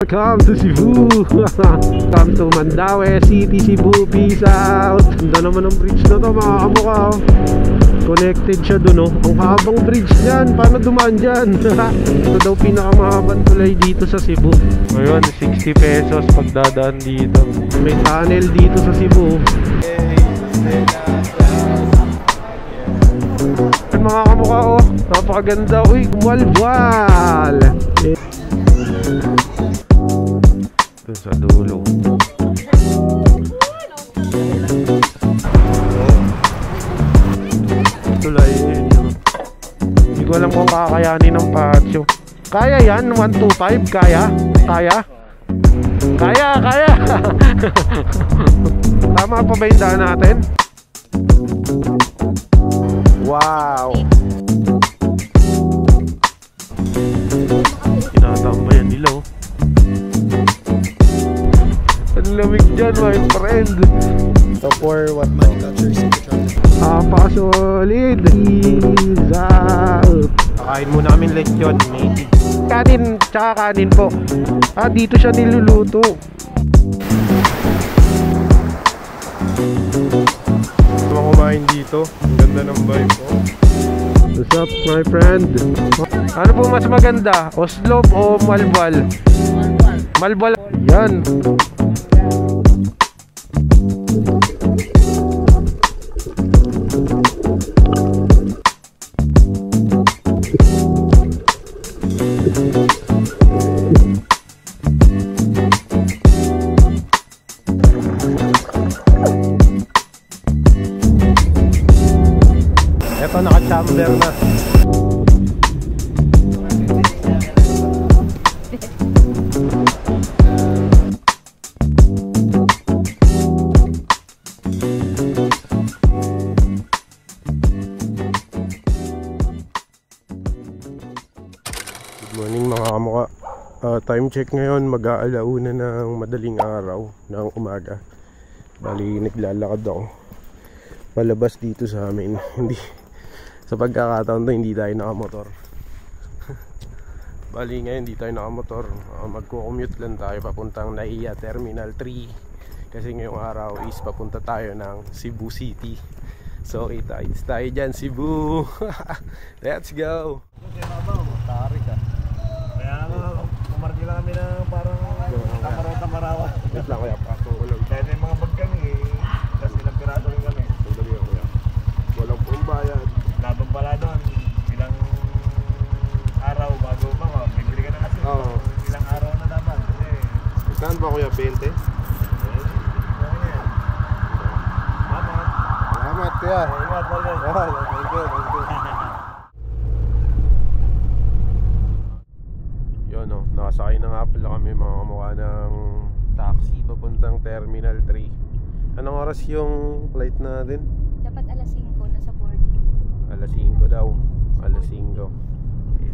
Welcome to Cebu. Welcome to Mandaue City, Cebu. Peace out. Ganda naman ang bridge na to mga kamukha. Connected siya dun oh. Ang habang bridge yan. Paano dumaan dyan? Ito daw pinakamahabang tulay dito sa Cebu. Ngayon 60 pesos pagdadaan dito. May tunnel dito sa Cebu. Mga kamukha oh, napakaganda. Uy, walwal. Ito sa dulo. Tulay. Hindi ko alam kung kakayanin ng patio. Kaya yan, 125, kaya? Kaya? Kaya, kaya. Tama pa ba yung daan natin? Wow! Tinatambayan nila oh. Ang lamig dyan my friend. So for what money culture solid. Peace out. Kakain muna kami lechon. Kanin, tsaka kanin po. Dito siya niluluto. Kumain dito, ang ganda ng vibe ko. What's up my friend? Ano po mas maganda? Oslob o Malbal? Malbal. Yan. Ito naka-chamber na. Good morning mga kamukha. Time check ngayon, mag-aalauna ng madaling araw ng umaga. Bali naglalakad ako palabas dito sa amin. Hindi sa pagkakataon to, hindi tayo nakamotor. Bali ngayon hindi tayo nakamotor. Magko-commute lang tayo papuntang NAIA Terminal 3. Kasi ngayong araw is papunta tayo ng Cebu City. So kita-its tayo dyan Cebu. Let's go. Tarik ah. Kaya kumargi lang kami ng parang Tamarawa. Wait lang kaya paso ko lang. Kaya yung mga bag kami kasi ilang pirado rin kami. Sandali ako kaya. Walang pong bayad. Natong pala doon, ilang araw bago bibili ka na kasi. Ilang araw na dapat kasi. Saan ba kuya? 20? Salamat kuya. Ingat, Marcos. Thank you. Yun o, nakasakay na nga pala kami mga kamukha ng taxi papuntang Terminal 3. Anong oras yung flight natin? Dapat alas 5 nasa boarding. Alas 5 daw. Alas 5.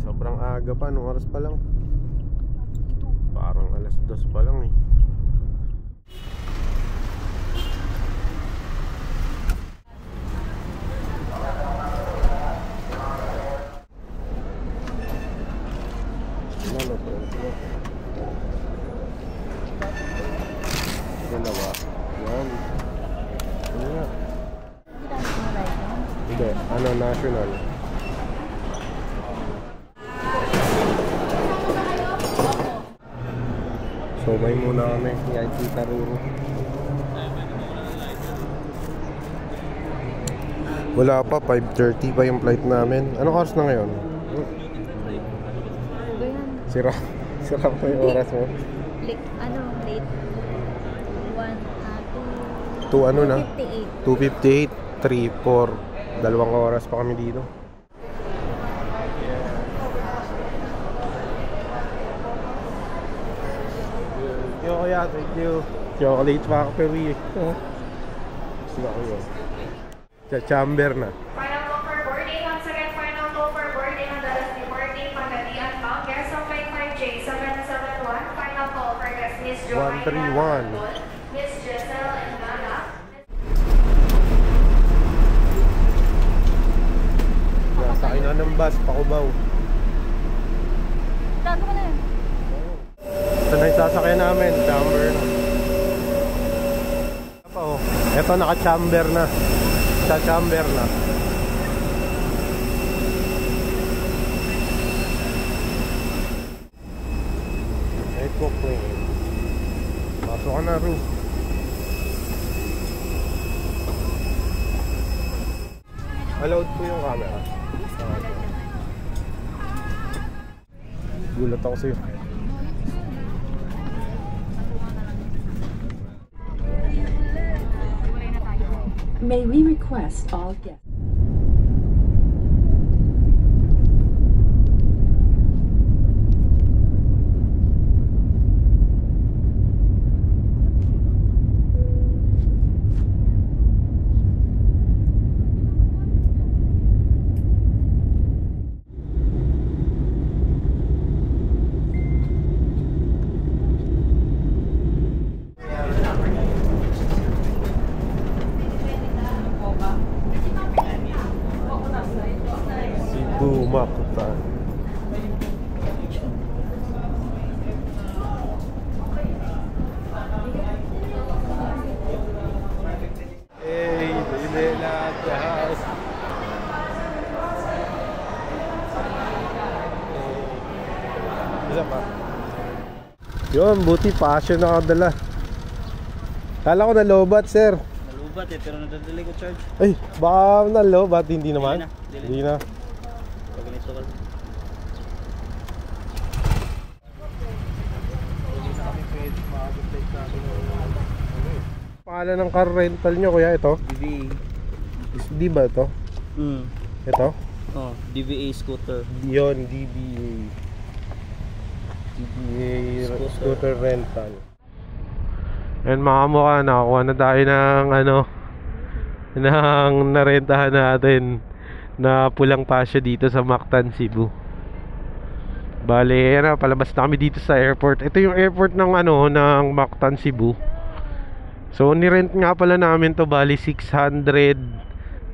Sobrang aga pa. Anong oras pa lang? Parang alas 2 pa lang eh. Dalawa. Yan. Yan. Hindi, national. So may muna kami ni Tita Ruru. Wala pa, 5:30 pa yung flight namin. Anong oras na ngayon? Sira pa yung oras mo. Late. 2 ano na? 2:58. 2:58, 3, 4. 2 oras pa kami dito. Thank you kuya, thank you. Chocolate factory. Sila ko yun. Sa chamber na. Final call for boarding. Once again, final call for boarding on Dallas New Boarding, Pagadian, Mount Guest of Flight 5J771. Final call for guest Miss Joanna, 131. Miss Giselle and Nana. Nasakay na ng bus, Pakubaw. Tago mo na yun. Ito na yung sasakyan namin, chamber na. Ito naka-chamber na. Sa chamber na. Eco plane. Pasok ka na, Ru. Allowed po yung camera. Gulat ako sa'yo. May we request all guests. Mactan. Hey, Dinela Jahaz. Isa pa. Yun, buti passion na kadala. Kala ko na lobat, sir. Nalubat pero nadadali ko charge. Ay, baka na lobat, hindi naman. Hindi na. Pag ganito ka. Pangalan ng car rental nyo, kuya, ito? DVA. Di ba ito? Ito? Oh, DVA scooter. Yun, DBA. Scooter rental. And mga mukha, nakakuha na tayo ng ng narentahan natin na pulang pasyo dito sa Mactan, Cebu. Bale, palabas na kami dito sa airport. Ito yung airport ng ng Mactan, Cebu. So nirent nga pala namin to, bali 650.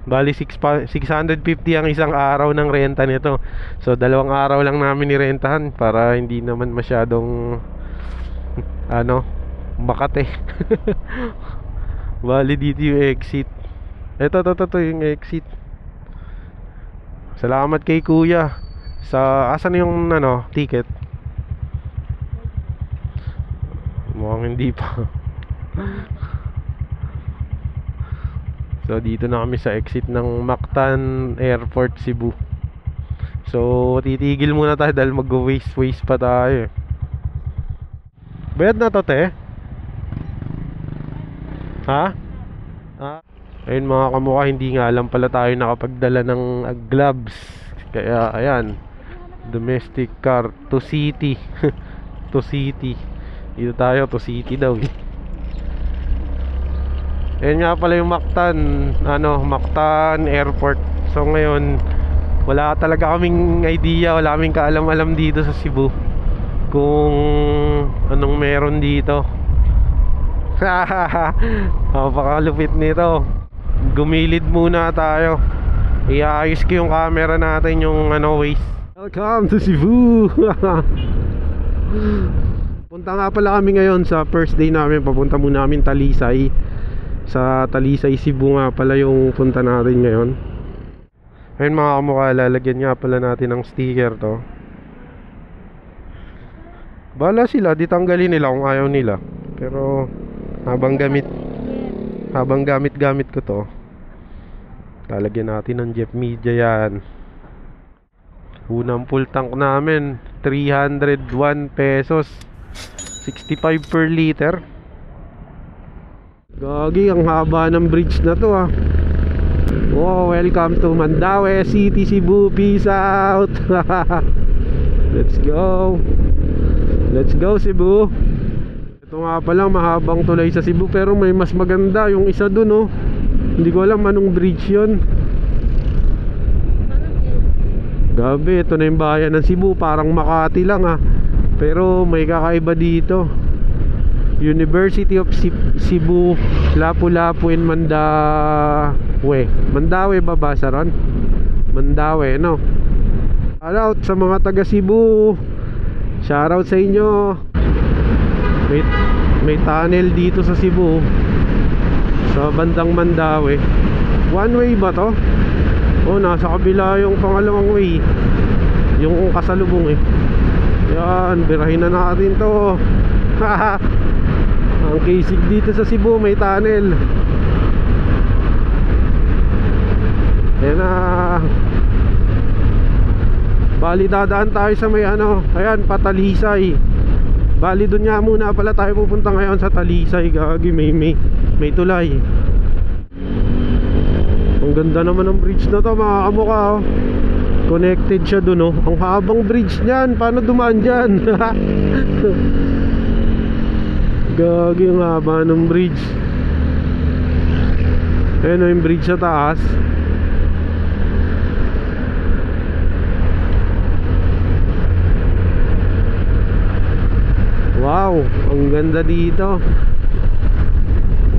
Bali 650 ang isang araw ng renta nito. So 2 araw lang namin nirentahan para hindi naman masyadong Makate. Bali dito yung exit. Ito yung exit. Salamat kay kuya. Asan yung ticket? Mukhang hindi pa. So dito na kami sa exit ng Mactan Airport, Cebu. So titigil muna tayo dahil mag-waste pa tayo. Bayad na to, te? Ha? Ayun mga kamukha, hindi nga lang pala tayo nakapagdala ng gloves. Kaya ayan, domestic car to city. To city. Dito tayo, to city daw eh. Ayun nga pala yung Mactan, Mactan Airport. So ngayon, wala talaga kaming idea, wala kaming kaalam-alam dito sa Cebu kung anong meron dito. Napakalupit nito. Gumilid muna tayo. Iayos ko yung camera natin, yung waste. Welcome to Cebu. Punta nga pala kami ngayon sa first day namin. Papunta muna namin Talisay. Sa Talisay, Cebu nga pala yung punta natin ngayon. Ayun mga kamukha, lalagyan nga pala natin ng sticker to. Bala sila, ditanggalin nila kung ayaw nila. Pero habang gamit ko to, lalagyan natin ng Jeep Media yan. Unang full tank namin 301 pesos, 65 per liter. Gagi, ang haba ng bridge na to ah. Oh, welcome to Mandaue City, Cebu. Peace out. Let's go. Let's go, Cebu. Ito nga pala, mahabang tulay sa Cebu, pero may mas maganda yung isa dun, oh. Hindi ko alam anong bridge yun. Gabi, ito na yung bayan ng Cebu. Parang Makati lang ah, pero may kakaiba dito. University of Cebu, Lapu-Lapu in Mandaue. Mandaue ba basa ron? Mandaue, no? Shout out sa mga taga Cebu. Shoutout sa inyo. May tunnel dito sa Cebu, sa bandang Mandaue. One way ba to? Oh, nasa kabila yung pangalawang way, yung kasalubong eh. Yan, birahin na natin to. Ang kisig dito sa Cebu, may tunnel. Ayan na. Bali dadaan tayo sa may ano, ayan, Patalisay. Bali dun nga muna pala tayo pupunta ngayon, sa Talisay. Gagi, may tulay. Ang ganda naman ng bridge na to, mga kamukha oh. Connected siya dun oh. Ang habang bridge niyan, paano dumaan dyan? Gagi, ang haba ng bridge. Ayan oh, yung bridge sa taas. Wow, ang ganda dito.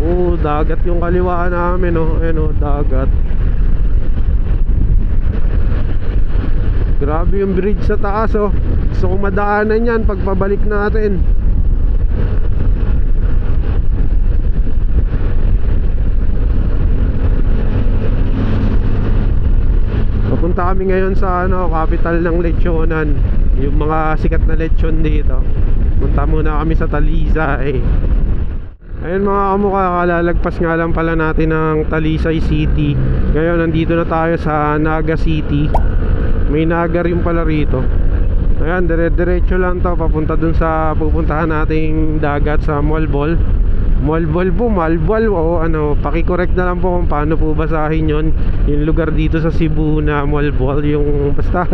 Oh, dagat yung kaliwa namin oh. Ayan oh, dagat. Grabe yung bridge sa taas oh. Gusto kong madaanan yan pagpabalik natin. Papunta kami ngayon sa ano, capital ng lechonan. Yung mga sikat na lechon dito. Punta muna kami sa Talisay. Ayun mga kamukha, kalalagpas nga lang pala natin ng Talisay City. Ngayon nandito na tayo sa Naga City. May Naga rin pala rito. Ayan, dire-diretso lang to papunta dun sa pupuntahan nating dagat sa Malbol. Malbol po, Malbol o ano, paki-correct na lang po kung paano po basahin yon. Yung lugar dito sa Cebu na Malbol, yung basta.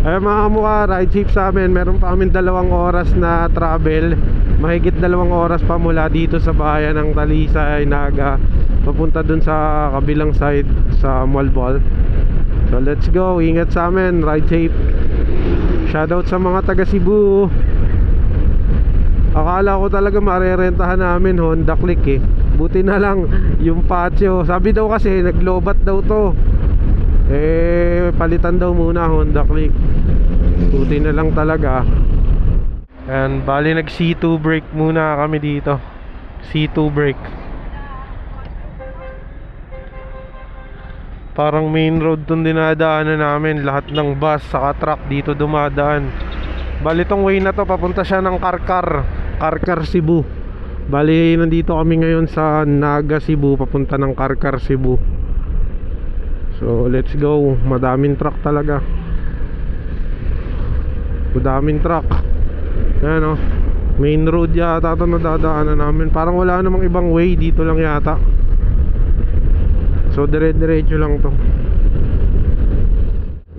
Ay mga kamukha, ride safe sa amin. Meron pa kami 2 oras na travel. Mahigit 2 oras pa mula dito sa bayan ng Talisay, Naga, papunta dun sa kabilang side sa Malbol. So let's go, ingat sa amin, ride safe. Shoutout sa mga taga Cebu. Akala ko talaga marerentahan namin Honda Click eh. Buti na lang yung patio. Sabi daw kasi naglobat daw to. Eh palitan daw muna Honda Click. Buti na lang talaga. And bali nag C2 break muna kami dito. C2 break. Parang main road tong dinadaanan namin. Lahat ng bus saka truck dito dumadaan. Bali tong way na to papunta siya ng Karkar Cebu. Bali nandito kami ngayon sa Naga Cebu, papunta ng Karkar Cebu. So let's go. Madaming truck talaga. Madaming truck. Ayan o, main road yata ito nadadaanan namin. Parang wala namang ibang way, dito lang yata. So dire-diretso lang to.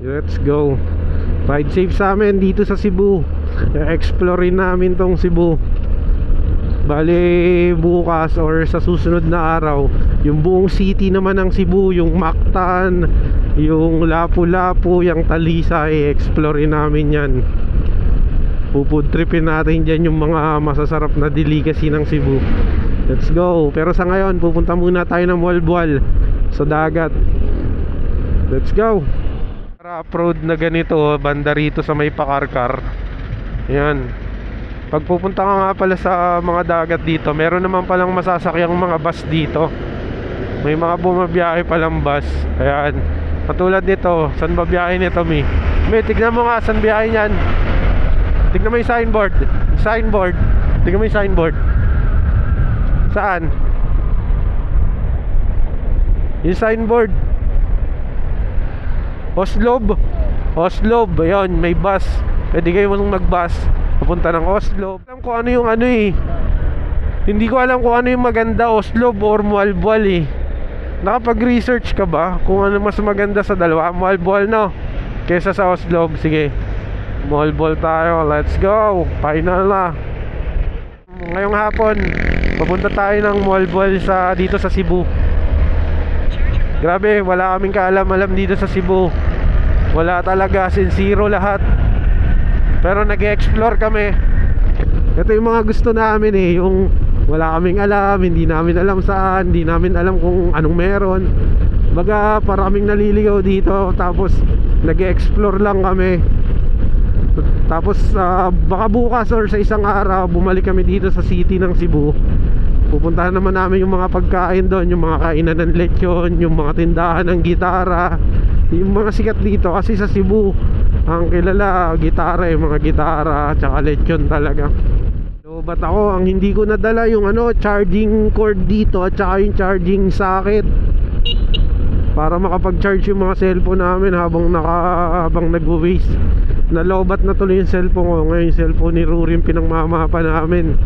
Let's go. Ride safe sa amin dito sa Cebu. Explorein namin tong Cebu. Bali bukas or sa susunod na araw, yung buong city naman ng Cebu, yung Mactan, yung Lapu-Lapu, yung Talisay, explorein namin yan. Food tripin natin dyan yung mga masasarap na delicacy ng Cebu. Let's go. Pero sa ngayon pupunta muna tayo ng Malbol sa dagat. Let's go. Para off-road na ganito, banda rito sa may Pakarkar. Yan. Pag pupunta ka nga pala sa mga dagat dito, meron naman palang masasakyang mga bus dito. May mga bumabiyahe palang bus. Ayan. Katulad nito, saan ba biyahe nito, Mi? Mi, tignan mo nga saan biyahe niyan. Tignan mo yung signboard. Signboard. Tignan mo yung signboard. Saan? Yung signboard. Oslob. Oslob. Ayun, may bus. Pwede kayo mag-bus papunta ng Oslob. Alam ko ano yung ano eh. Hindi ko alam kung ano yung maganda, Oslob or Malbol eh. Nakapag-research ka ba kung ano mas maganda sa dalawa? Malbol no? Kesa sa Oslob. Sige, Malbol tayo. Let's go. Final na. Ngayong hapon papunta tayo ng Malbol dito sa Cebu. Grabe, wala kaming kaalam-alam dito sa Cebu. Wala talaga, sincero lahat. Pero nag-explore kami. Ito yung mga gusto namin eh. Yung wala kaming alam, hindi namin alam saan, hindi namin alam kung anong meron. Baga, paraming naliligaw dito. Tapos nag-explore lang kami. Tapos baka bukas or sa isang araw bumalik kami dito sa city ng Cebu. Pupuntahan naman namin yung mga pagkain doon, yung mga kainan ng lechon, yung mga tindahan ng gitara, yung mga sikat dito. Kasi sa Cebu ang kilala gitara, yung mga gitara tsaka lechon talaga. So ba't ako ang hindi ko nadala yung charging cord dito at saka yung charging socket para makapag-charge yung mga cellphone namin habang nag-waste. Nalobat na tuloy yung cellphone ko. Ngayon yung cellphone ni Rurin pinangmamapa namin.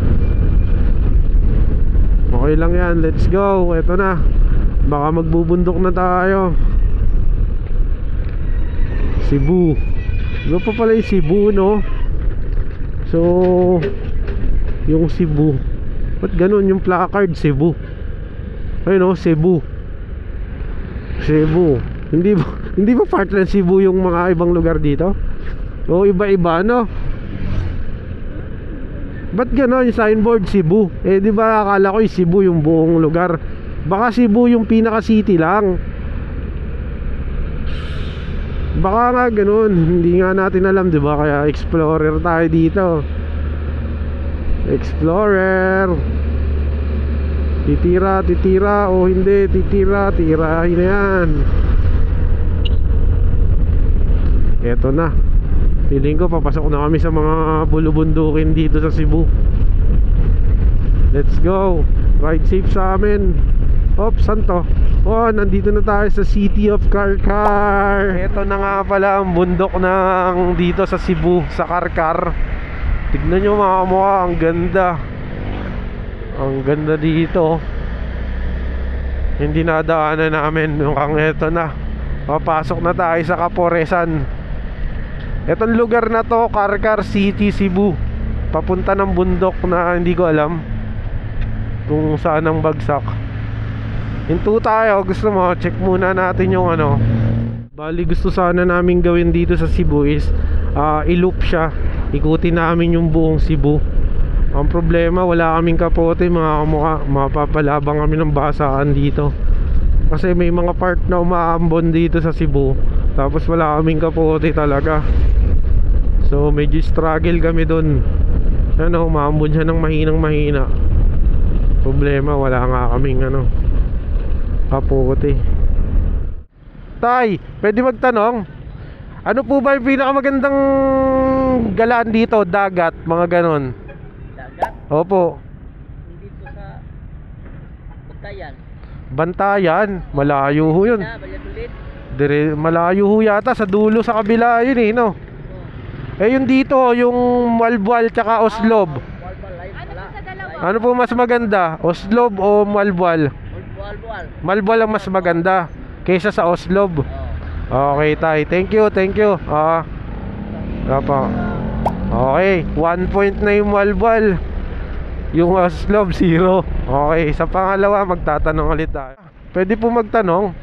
Okay lang yan, let's go. Eto na, baka magbubundok na tayo. Cebu. Ano pa pala yung Cebu, no? So yung Cebu, ba't ganun yung placard? Cebu. Ayun, no? Cebu. Cebu. Hindi ba part ng Cebu yung mga ibang lugar dito? O iba-iba, no? Ba't gano'n yung signboard Cebu? Eh di ba akala ko yung Cebu yung buong lugar. Baka Cebu yung pinaka city lang. Baka nga gano'n. Hindi nga natin alam, di ba? Kaya explorer tayo dito. Explorer. Titira o hindi tirahin na yan. Eto na, feeling ko papasok na kami sa mga bulubundukin dito sa Cebu. Let's go. Ride safe sa amin. Saan to? Nandito na tayo sa City of Carcar. Eto na nga pala ang bundok ng dito sa Cebu, sa Carcar. Tignan nyo mga mukha, ang ganda. Ang ganda dito. Hindi nadaanan namin. Mukhang eto na, papasok na tayo sa Kaporesan. Etong lugar na to, Carcar City, Cebu. Papunta ng bundok na hindi ko alam kung saan ang bagsak. Hinto tayo. Gusto mo, check muna natin yung bali gusto sana namin gawin dito sa Cebu is i-loop siya. Ikutin namin yung buong Cebu. Ang problema, wala kaming kapote mga kamukha. Mapapalabang kami ng basaan dito. Kasi may mga part na umaambon dito sa Cebu. Tapos wala kaming kapote talaga. So medyo struggle kami dun. Umaambon siya ng mahina. Problema, wala nga kaming kapote. Tay, pwede magtanong? Ano po ba yung pinakamagandang galaan dito? Dagat, mga ganon. Dagat? Opo. Dito sa Bantayan. Bantayan? Malayo ho yun. Valladolid. Malayo ho yata. Sa dulo sa kabila yun no? Eh yung dito, yung Malbual tsaka Oslob. Ano po sa dalawa? Ano po mas maganda? Oslob o Malbual? Malbual ang mas maganda kaysa sa Oslob. Okay tay, thank you. Okay, 1 point na yung Malbual. Yung Oslob 0. Okay, sa pangalawa magtatanong ulit tayo. Pwede po magtanong?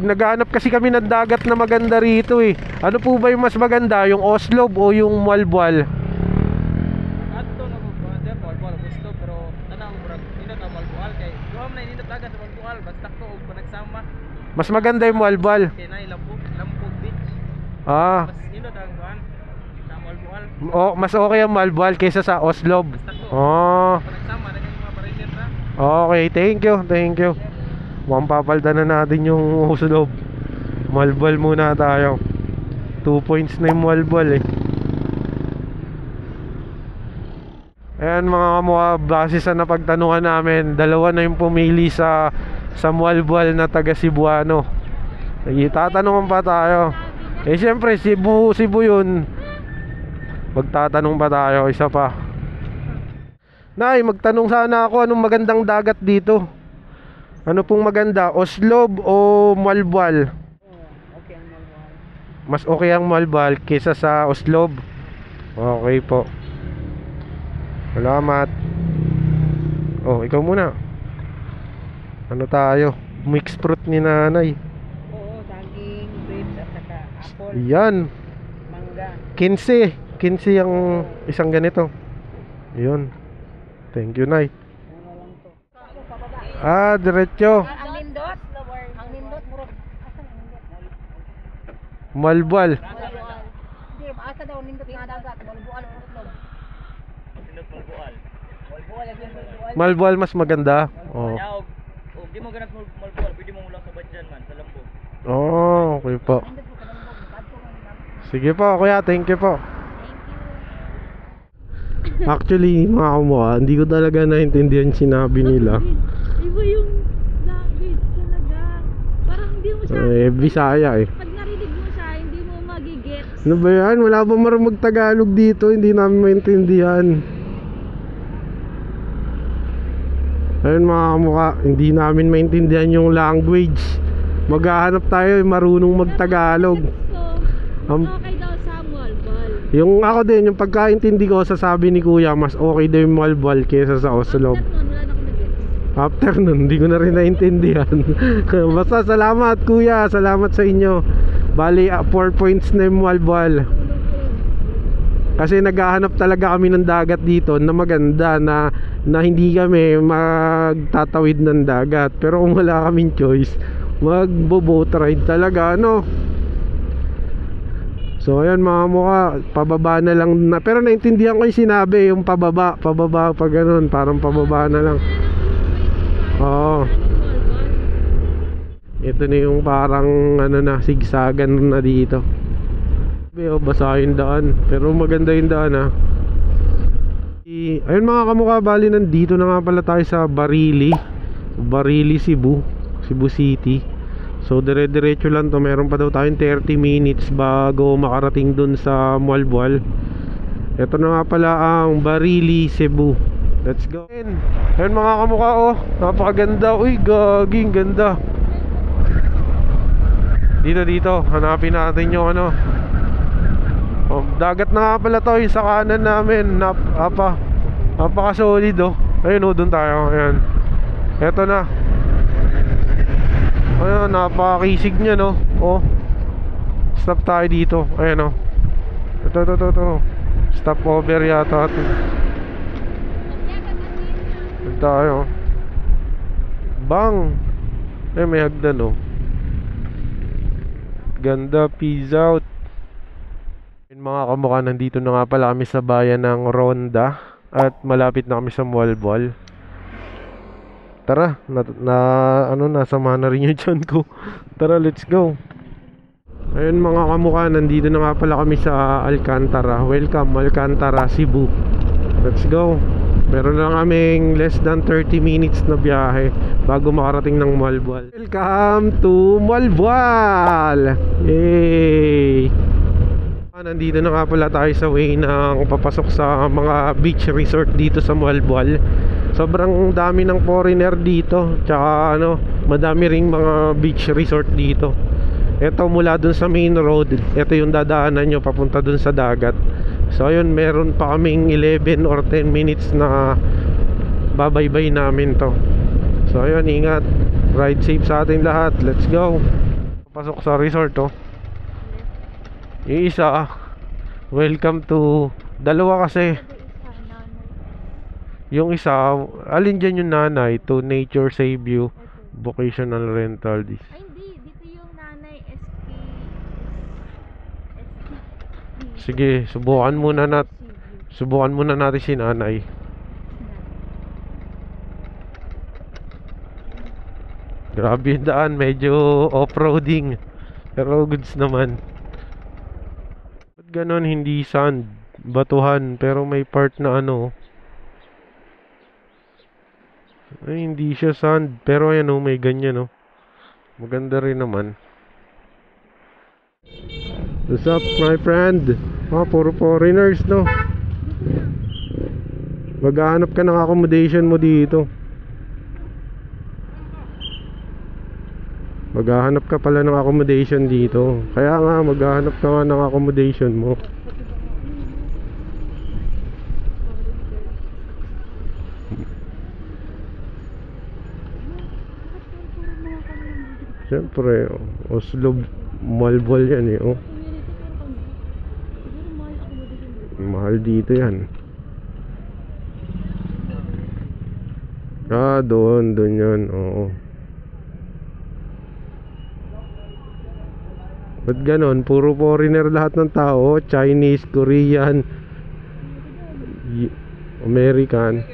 Naghahanap kasi kami ng dagat na maganda rito eh. Ano po ba yung mas maganda? Yung Oslob o yung Malbual? Ato na po sir, Malbual Oslob pero tanang murag dito na Malbual kay duham na dito talaga sa Malbual basta ko og panagsama. Mas maganda yung Malbual. Kay nay Lampog Beach. Mas dito ang kuan sa Malbual. Mas okay ang Malbual kaysa sa Oslob. Panagsama na yung mga pariser na. Okay, thank you. Mampapalda na natin yung Oslob. Malbual muna tayo. 2 points na yung Malbual eh. Ayan mga kamukha, base sa napagtanungan namin, dalawa na yung pumili sa Malbual na taga Cebuano. Tatanungan pa tayo. Eh syempre Cebu yun. Magtatanong pa tayo, isa pa. Nay, magtanong sana ako, anong magandang dagat dito? Ano pong maganda? Oslob o Malbual? Okay ang Malbual. Mas okay ang Malbual kaysa sa Oslob. Okay po. Salamat. Ikaw muna. Ano tayo? Mixed fruit ni nanay. Oo, saging, grapes at saka apple, Yan. mangga. 15 ang isang ganito. Yun. Thank you, nay. Diretso. Ang nindot murag Malbual. basta daw nindot nga dagat, malbual o utlog. Sinod malbual. Malbual yan malbual. Malbual mas maganda. Oh. Kanya og di mo ganap malbual, pwede mo ulang sa badyan man sa lambog. Oh, okay po. Nindot ko kalambog, kadto man nindot. Sige po, kuya. Thank you po. Actually, mga kumuha, hindi ko talaga naintindihan sinabi nila. Iba yung language talaga. Parang hindi mo siya, Bisaya eh. pag narinig mo siya, hindi mo magigets. Ano ba yan? Wala ba marunong Tagalog dito? Hindi namin maintindihan. Ayun mga kamukha, hindi namin maintindihan yung language. Maghahanap tayo marunong magtagalog. So, okay daw sa Malbal. Yung ako din, yung pagkaintindi ko, sasabi ni kuya, mas okay daw yung Malbal kesa sa Oslo. After nun, wala na akong nag-gets. After nun, hindi ko na rin naintindihan. Basta salamat kuya, salamat sa inyo. Bali, 4 points na yung Malbal. Kasi naghahanap talaga kami ng dagat dito na maganda, na hindi kami magtatawid ng dagat. Pero kung wala kaming choice, magbo-boat ride talaga, no? So ayan mga mukha, pababa na lang na. Pero naintindihan ko yung sinabi, yung pababa pag ganun, parang pababa na lang. Oo. Ito na yung parang ano na, sigsagan na dito. Basa yung daan, pero maganda yung daan ha. Ayun mga kamukha, bali nandito na nga pala tayo sa Barili, Cebu City. So dire-diretso lang to, meron pa daw tayong 30 minutes bago makarating dun sa Malbual. Ito na nga pala ang Barili, Cebu. Let's go. Ayun mga kamukha, oh, napakaganda. Uy, gaging ganda. Dito, hanapin natin yung ano. Oh, dagat na nga pala to, sa kanan namin. Napaka-solid oh. Ayun oh, dun tayo. Ayan. Eto na. Ayun, napakakisig niya no. Oh. Stop tayo dito. Ayan oh. Ito. Stop over yata ito. Dun tayo. Bang. Eh, may hagdan oh. Ganda, peace out. Mga kamukha, nandito na nga pala kami sa bayan ng Ronda at malapit na kami sa Malbual. Tara, nasama na rin yung tiyan ko. Tara, let's go. Ayun mga kamukha, nandito na nga pala kami sa Alcantara. Welcome, Alcantara, Cebu. Let's go. Meron lang kaming less than 30 minutes na biyahe bago makarating ng Malbual. Welcome to Malbual! Yay! Nandito na nga pala tayo sa way ng papasok sa mga beach resort dito sa Malbual. Sobrang dami ng foreigner dito, tsaka madami ring mga beach resort dito. Ito mula dun sa main road, ito yung dadaanan nyo papunta dun sa dagat. So ayun, meron pa kaming 11 or 10 minutes na babaybay namin to. So ayun, ingat, ride safe sa ating lahat. Let's go. Papasok sa resort oh. Yung isa, welcome to, dalawa kasi. Yung isa, alin dyan yung nanay? To Nature Save You Vocational Rental. Ay hindi, dito yung nanay SK. Sige, subukan muna natin si nanay. Grabe yung daan, medyo off-roading, pero goods naman. Ganon, hindi sand, batuhan, pero may part na ay, hindi siya sand, pero ayan may ganyan maganda rin naman. What's up my friend? Puro foreigners no. Maghahanap ka ng accommodation mo dito. Maghahanap ka pala ng accommodation dito. Kaya nga, maghahanap ka nga ng accommodation mo. Siyempre, Oslo, Malbual yan eh. Oh. Mahal dito yan. Doon yan. Oo. Ba't ganon? Puro foreigner lahat ng tao. Chinese, Korean, American.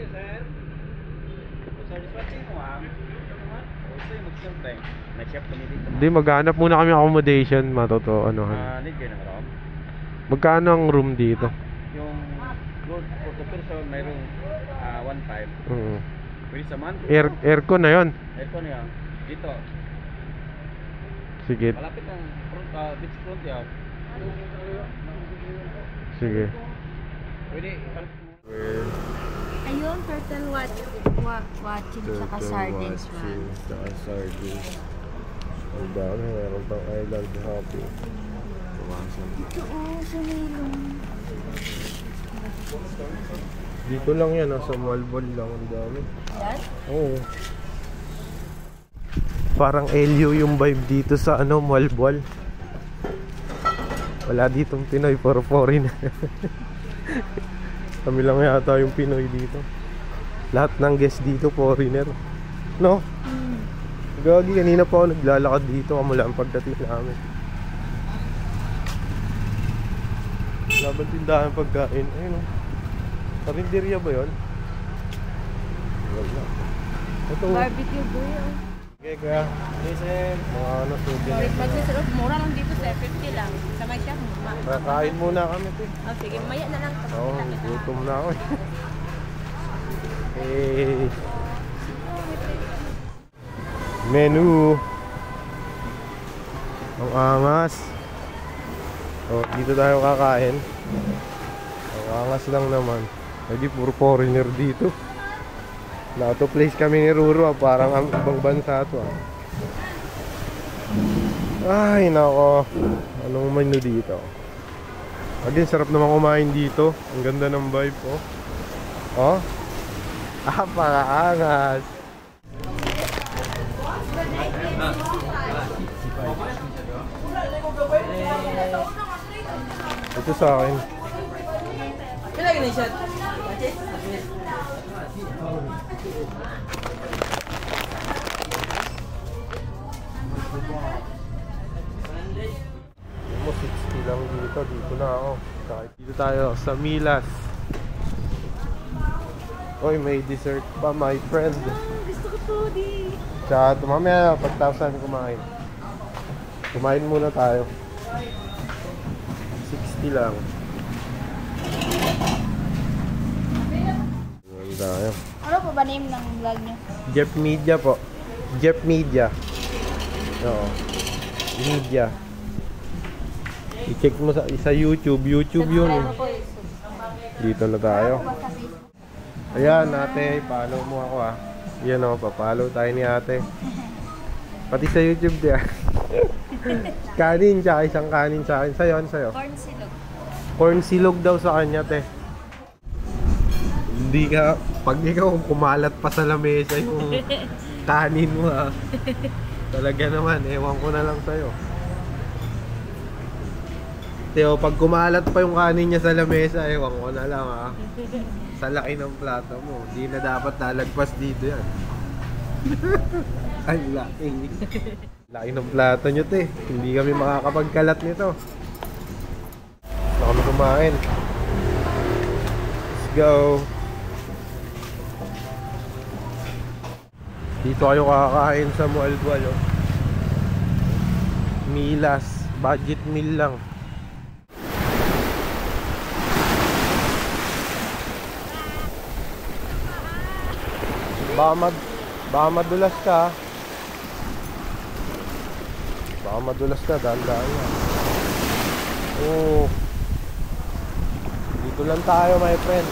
Hindi, maghanap muna kami accommodation. Matotoo, ano. Need kayo ng room? Magkano ang room dito? Yung good for the person, mayroong 1.5. Pwede sa month? Aircon na yon. Aircon yan. Dito. Sige. Malapit ang front, beach front yan. Sige. Pwede. Ayun, turtle watching saka sardines man. Saka sardines. Ang dami, meron pang island hopping. Oo, sa Nilong. Dito lang yan, sa Malbon lang. Ang dami. Yan? Oo. Parang LU yung vibe dito sa Malbon. Wala ditong Pinoy, puro foreigner. Kami lang yata yung Pinoy dito. Lahat ng guest dito foreigner. No? Gagi, kanina pa ako naglalakad dito. Kamula ang pagdating namin. Laban tindahan pagkain. Ayun o. Karinderya ba yun? Wala. Ito. Barbecue boy. Okay, kaya. Listen. Mga sugi na. Magsisilog, mura lang dito sa 50 lang. Sa may shop, Kain muna kami, te. Oh, sige, maya na lang. Oo, gutom na ako. Eh. Menu. Ang angas. Oh, dito tayo kakain. Ang angas lang naman. Hindi puro foreigner dito. Lato place kami ni Ruro, parang ang ibang bansa to. Ay, nako. Anong menu dito? Again, sarap naman kumain dito. Ang ganda ng vibe, oh. Oh? Pakaangas. Ito sa akin. Mo 60 lang dito. Dito na ako. Kahit dito tayo sa Milas. Oy, may dessert pa, my friend. Gusto ko to, di. Tsaka mamaya pagtapos natin kumain. Kumain muna tayo. 60 lang. Kumain tayo. Ano po ba name ng vlog niyo? Jeff Media po. Jeff Media. Oo. Media. I-check mo sa YouTube. YouTube yun. Dito na tayo. Ayan, ate. Follow mo ako ah. Yan o, papalo tayo ni ate. Pati sa YouTube diya. Kanin, tsaka isang kanin sa akin. Sa'yo, ano sa'yo? Corn silog. Corn silog daw sa kanya, te. Hindi ka, pag ikaw kumalat pa sa lamesa yung kanin mo ha. Talaga naman, ewan ko na lang sa'yo. Teo, pag kumalat pa yung kanin niya sa lamesa, ewan ko na lang ha. Sa laki ng plato mo, hindi na dapat lalagpas dito yan. Ay, laki. Laki ng plato nyo, te. Hindi kami makakapagkalat nito. Gusto kami kumain. Let's go. Dito kayo kakain sa Mualbual, oh. Milas. Budget meal lang. Baka madulas ka. Baka madulas ka, dahan-dahan yan. Oh. Dito lang tayo, my friend.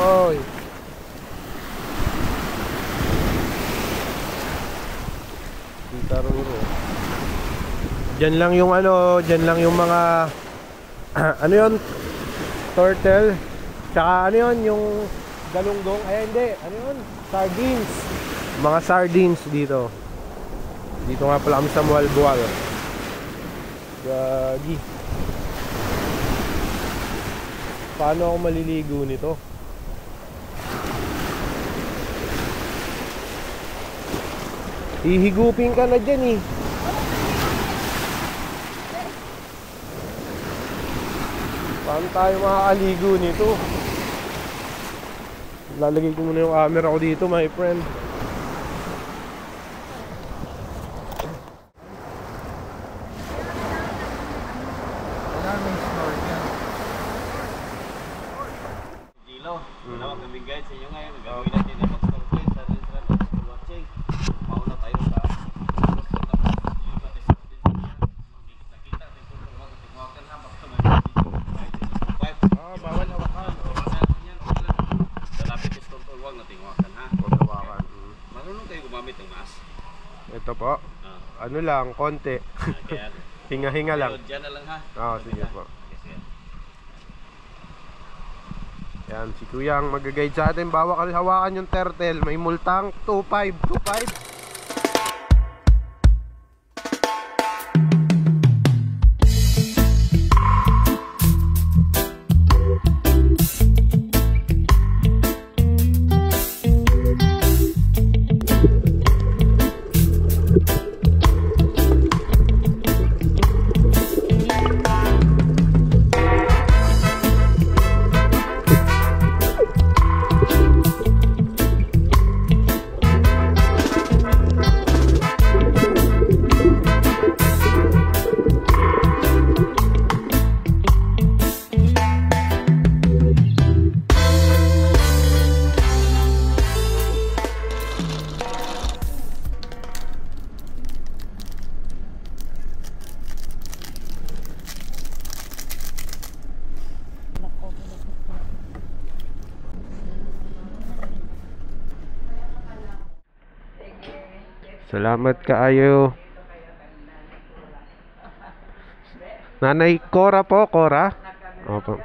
Oy. Dito Ruro. Diyan lang yung diyan lang yung mga ano yun? Turtle. Tsaka ano yun, yung galunggong. Ay hindi, ano yun? Sardines. Mga sardines dito. Dito nga pala kami sa Mualbual. Gagi. Paano ako maliligo nito? Ihigupin ka na dyan eh. Paano tayo makakaligo nito? Lalagay ko muna yung camera ko dito, my friend. Wala magbibigay sa inyo ngayon. Gagawin natin ang mag-snorkel sa watching. Mauna tayo sa nakita natin kung mag-tingawakan na Bawal hawakan. Sa lapit is total wag na tingawakan ha. Marunong kayo gumamit ng mask? Ito po. Ano lang, konti. Kaya Hinga-hinga lang. Diyan na lang ha. Sige po. Yan, si Kuya ang mag-guide sa atin. Bawal hawakan yung turtle. May multang 2.5. Salamat kaayo. Nanay Cora po, Cora? Opo.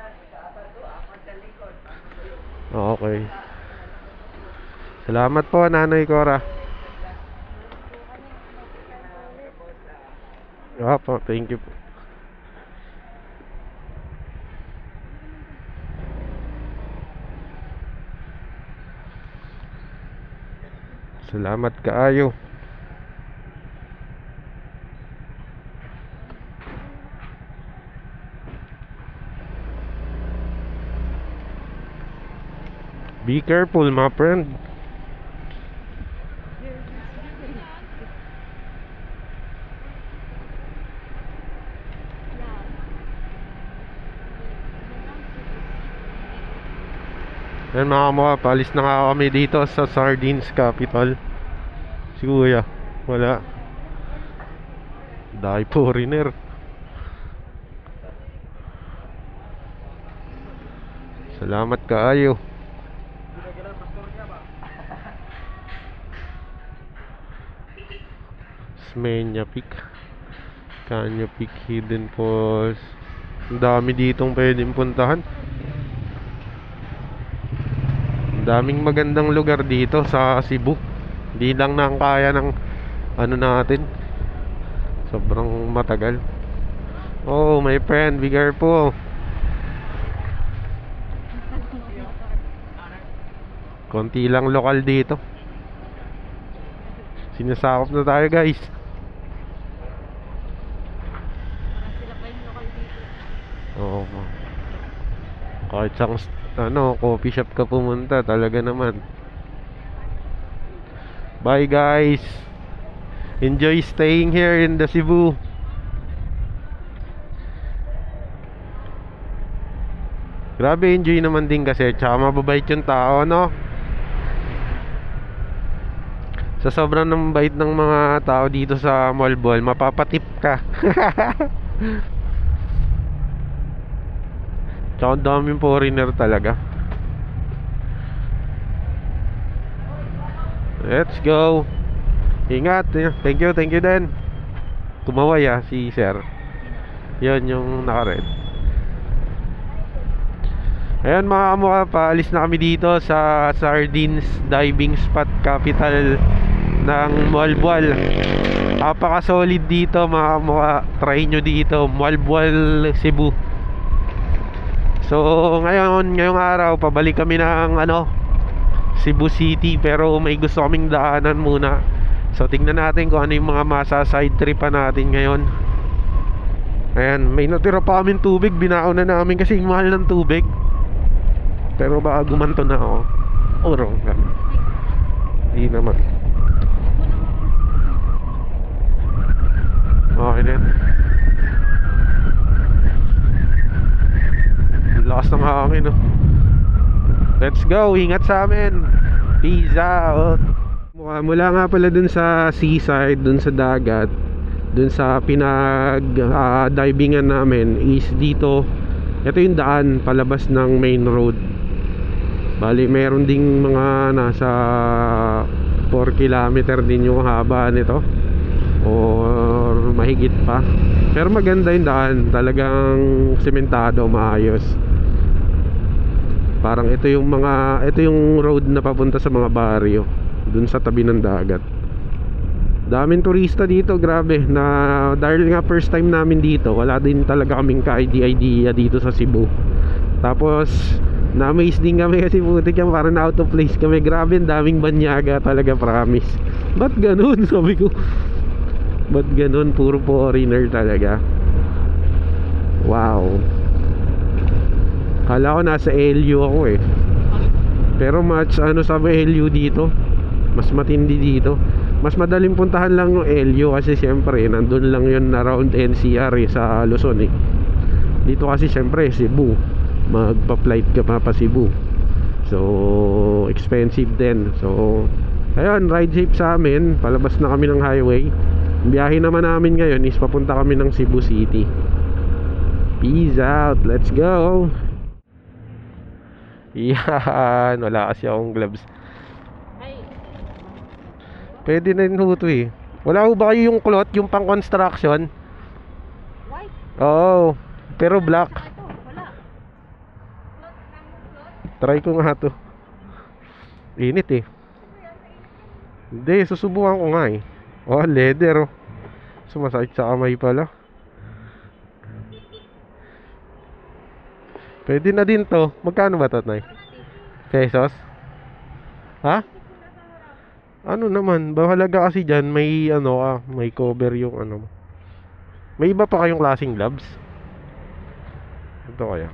Okay. Salamat po, Nanay Cora. Opo, thank you po. Salamat kaayo. Be careful, my friend. Yan mga kamukha, paalis na nga kami dito sa Sardines Capital. Si Kuya, wala. Dahil foreigner. Salamat kaayo. Smenya Peak, Canyo Peak, Hidden Falls. Ang dami ditong pwedeng puntahan. Ang daming magandang lugar dito sa Cebu. Hindi lang na kaya ng ano natin. Sobrang matagal. Oh my friend, be careful. Konti lang lokal dito. Sinasakop na tayo, guys. Oo. Kahit sang coffee shop ka pumunta, talaga naman. Bye guys. Enjoy staying here in the Cebu. Grabe, enjoy naman din kasi. Tsaka mababait yung tao, no? Sa sobrang ng bait ng mga tao dito sa Malbol, mapapatip ka. Tsaka daming foreigner talaga. Let's go. Ingat. Thank you din. Tumaway si sir. Yun yung naka-red. Ayan mga kamukha, paalis na kami dito sa Sardines Diving Spot, capital ng Malbol. Napaka-solid dito mga kamukha. Try nyo dito, Malbol, Cebu. So ngayong araw pabalik kami ng Cebu City, pero may gusto kaming daanan muna. So tingnan natin kung ano yung mga masa side tripan natin ngayon. Ayan, may natira pa kami tubig. Binaon na namin kasi mahal ng tubig. Pero baka gumanto na ako. Wrong lang. Hindi naman. Okay na yan. Lakas ng hangin, no? Let's go, ingat sa amin. Peace out. Mula nga pala dun sa seaside, dun sa dagat, dun sa divingan namin is dito. Ito yung daan palabas ng main road. Bali meron ding mga nasa 4 kilometer din yung haba nito or mahigit pa. Pero maganda yung daan, talagang sementado, maayos. Parang ito yung road na papunta sa mga baryo dun sa tabi ng dagat. Daming turista dito, grabe. Na dahil nga first time namin dito, wala din talaga kaming ka-idea dito sa Cebu. Tapos na-amaze din kami kasi putik yan, parang na out of place kami. Grabe, daming banyaga talaga, promise. Ba't ganun? Sabi ko, ba't ganun? Puro foreigner talaga. Wow. Kala ko nasa LU ako eh. Pero sabi LU dito, mas matindi dito. Mas madaling puntahan lang yung LU kasi siyempre nandun lang yun around NCR sa Luzon eh. Dito kasi siyempre Cebu, magpa-flight ka pa Cebu, so expensive din. So ayun, ride safe sa amin. Palabas na kami ng highway. Biyahe naman namin ngayon is papunta kami ng Cebu City. Peace out, let's go. Yan, wala kasi akong gloves. Pwede na rin ho ito eh. Wala ho ba kayo yung cloth, yung pang construction? White? Oo, pero black. Wala. Try ko nga to. Init eh. Hindi, susubukan ko nga eh. Oh, leather oh. Sumasakit sa kamay pala. Pwede na din to. Magkano ba ito, Nay? Pesos? Ha? Ano naman, bahalaga kasi dyan, may may cover yung May iba pa kayong klaseng gloves? Ito kaya.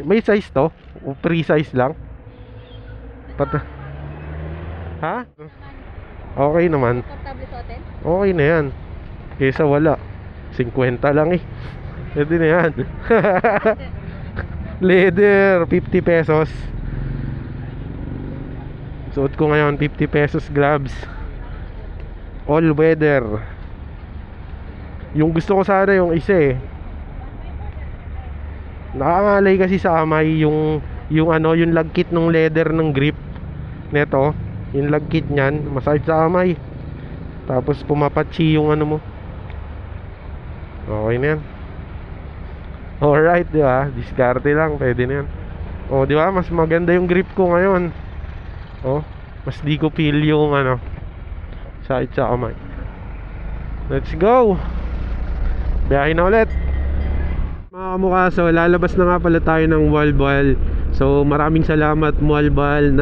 May size to? O free size lang? Ha? Okay naman. Okay na yan. Kesa wala. 50 lang eh. Pwede na yan. Leather, 50 pesos. Suot ko ngayon 50 pesos gloves. All weather. Yung gusto ko sana yung isa eh. Nakangalay kasi sa kamay yung lagkit ng leather ng grip neto. Yung lagkit niyan, masakit sa kamay. Tapos pumapatsi yung mo. Okay na yan. Alright, di ba? Diskarte lang, pwede na yan. Oh, di ba? Mas maganda yung grip ko ngayon. Oh, mas di ko feel yung sakit sa kamay. Let's go. Biyahe na ulit. Mga kamukaso, lalabas na nga pala tayo ng Walbal. So maraming salamat Walbal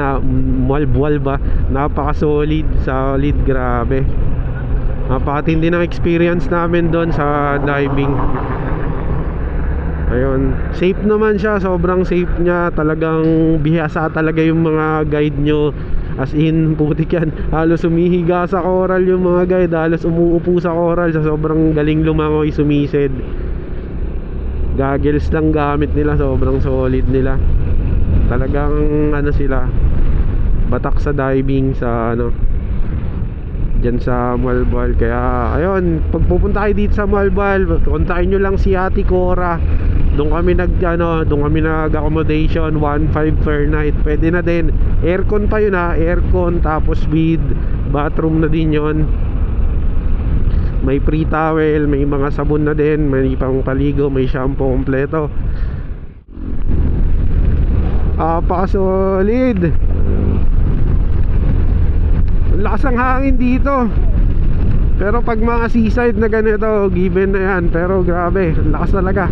ba? Napaka-solid, grabe. Napakatindi ng experience namin doon sa diving. Ayun, safe naman siya, sobrang safe niya. Talagang bihasa talaga yung mga guide nyo. As in, putik yan, halos sumihiga sa coral yung mga guide. Halos umuupo sa coral, sa sobrang galing lumangoy, sumisid. Goggles lang gamit nila, sobrang solid nila. Talagang sila, batak sa diving sa dyan sa Malbal. Kaya ayun, pag pupunta kayo dito sa Malbal, kontakin nyo lang si Ate Cora. Doon kami nag-accommodation, 1.5 per night. Pwede na din. Aircon pa yun ha, aircon, tapos with bathroom na din yun. May free towel, may mga sabon na din, may pang paligo, may shampoo kompleto. Solid. Lakas ng hangin dito. Pero pag mga seaside na ganito, given na yan. Pero grabe, lakas talaga.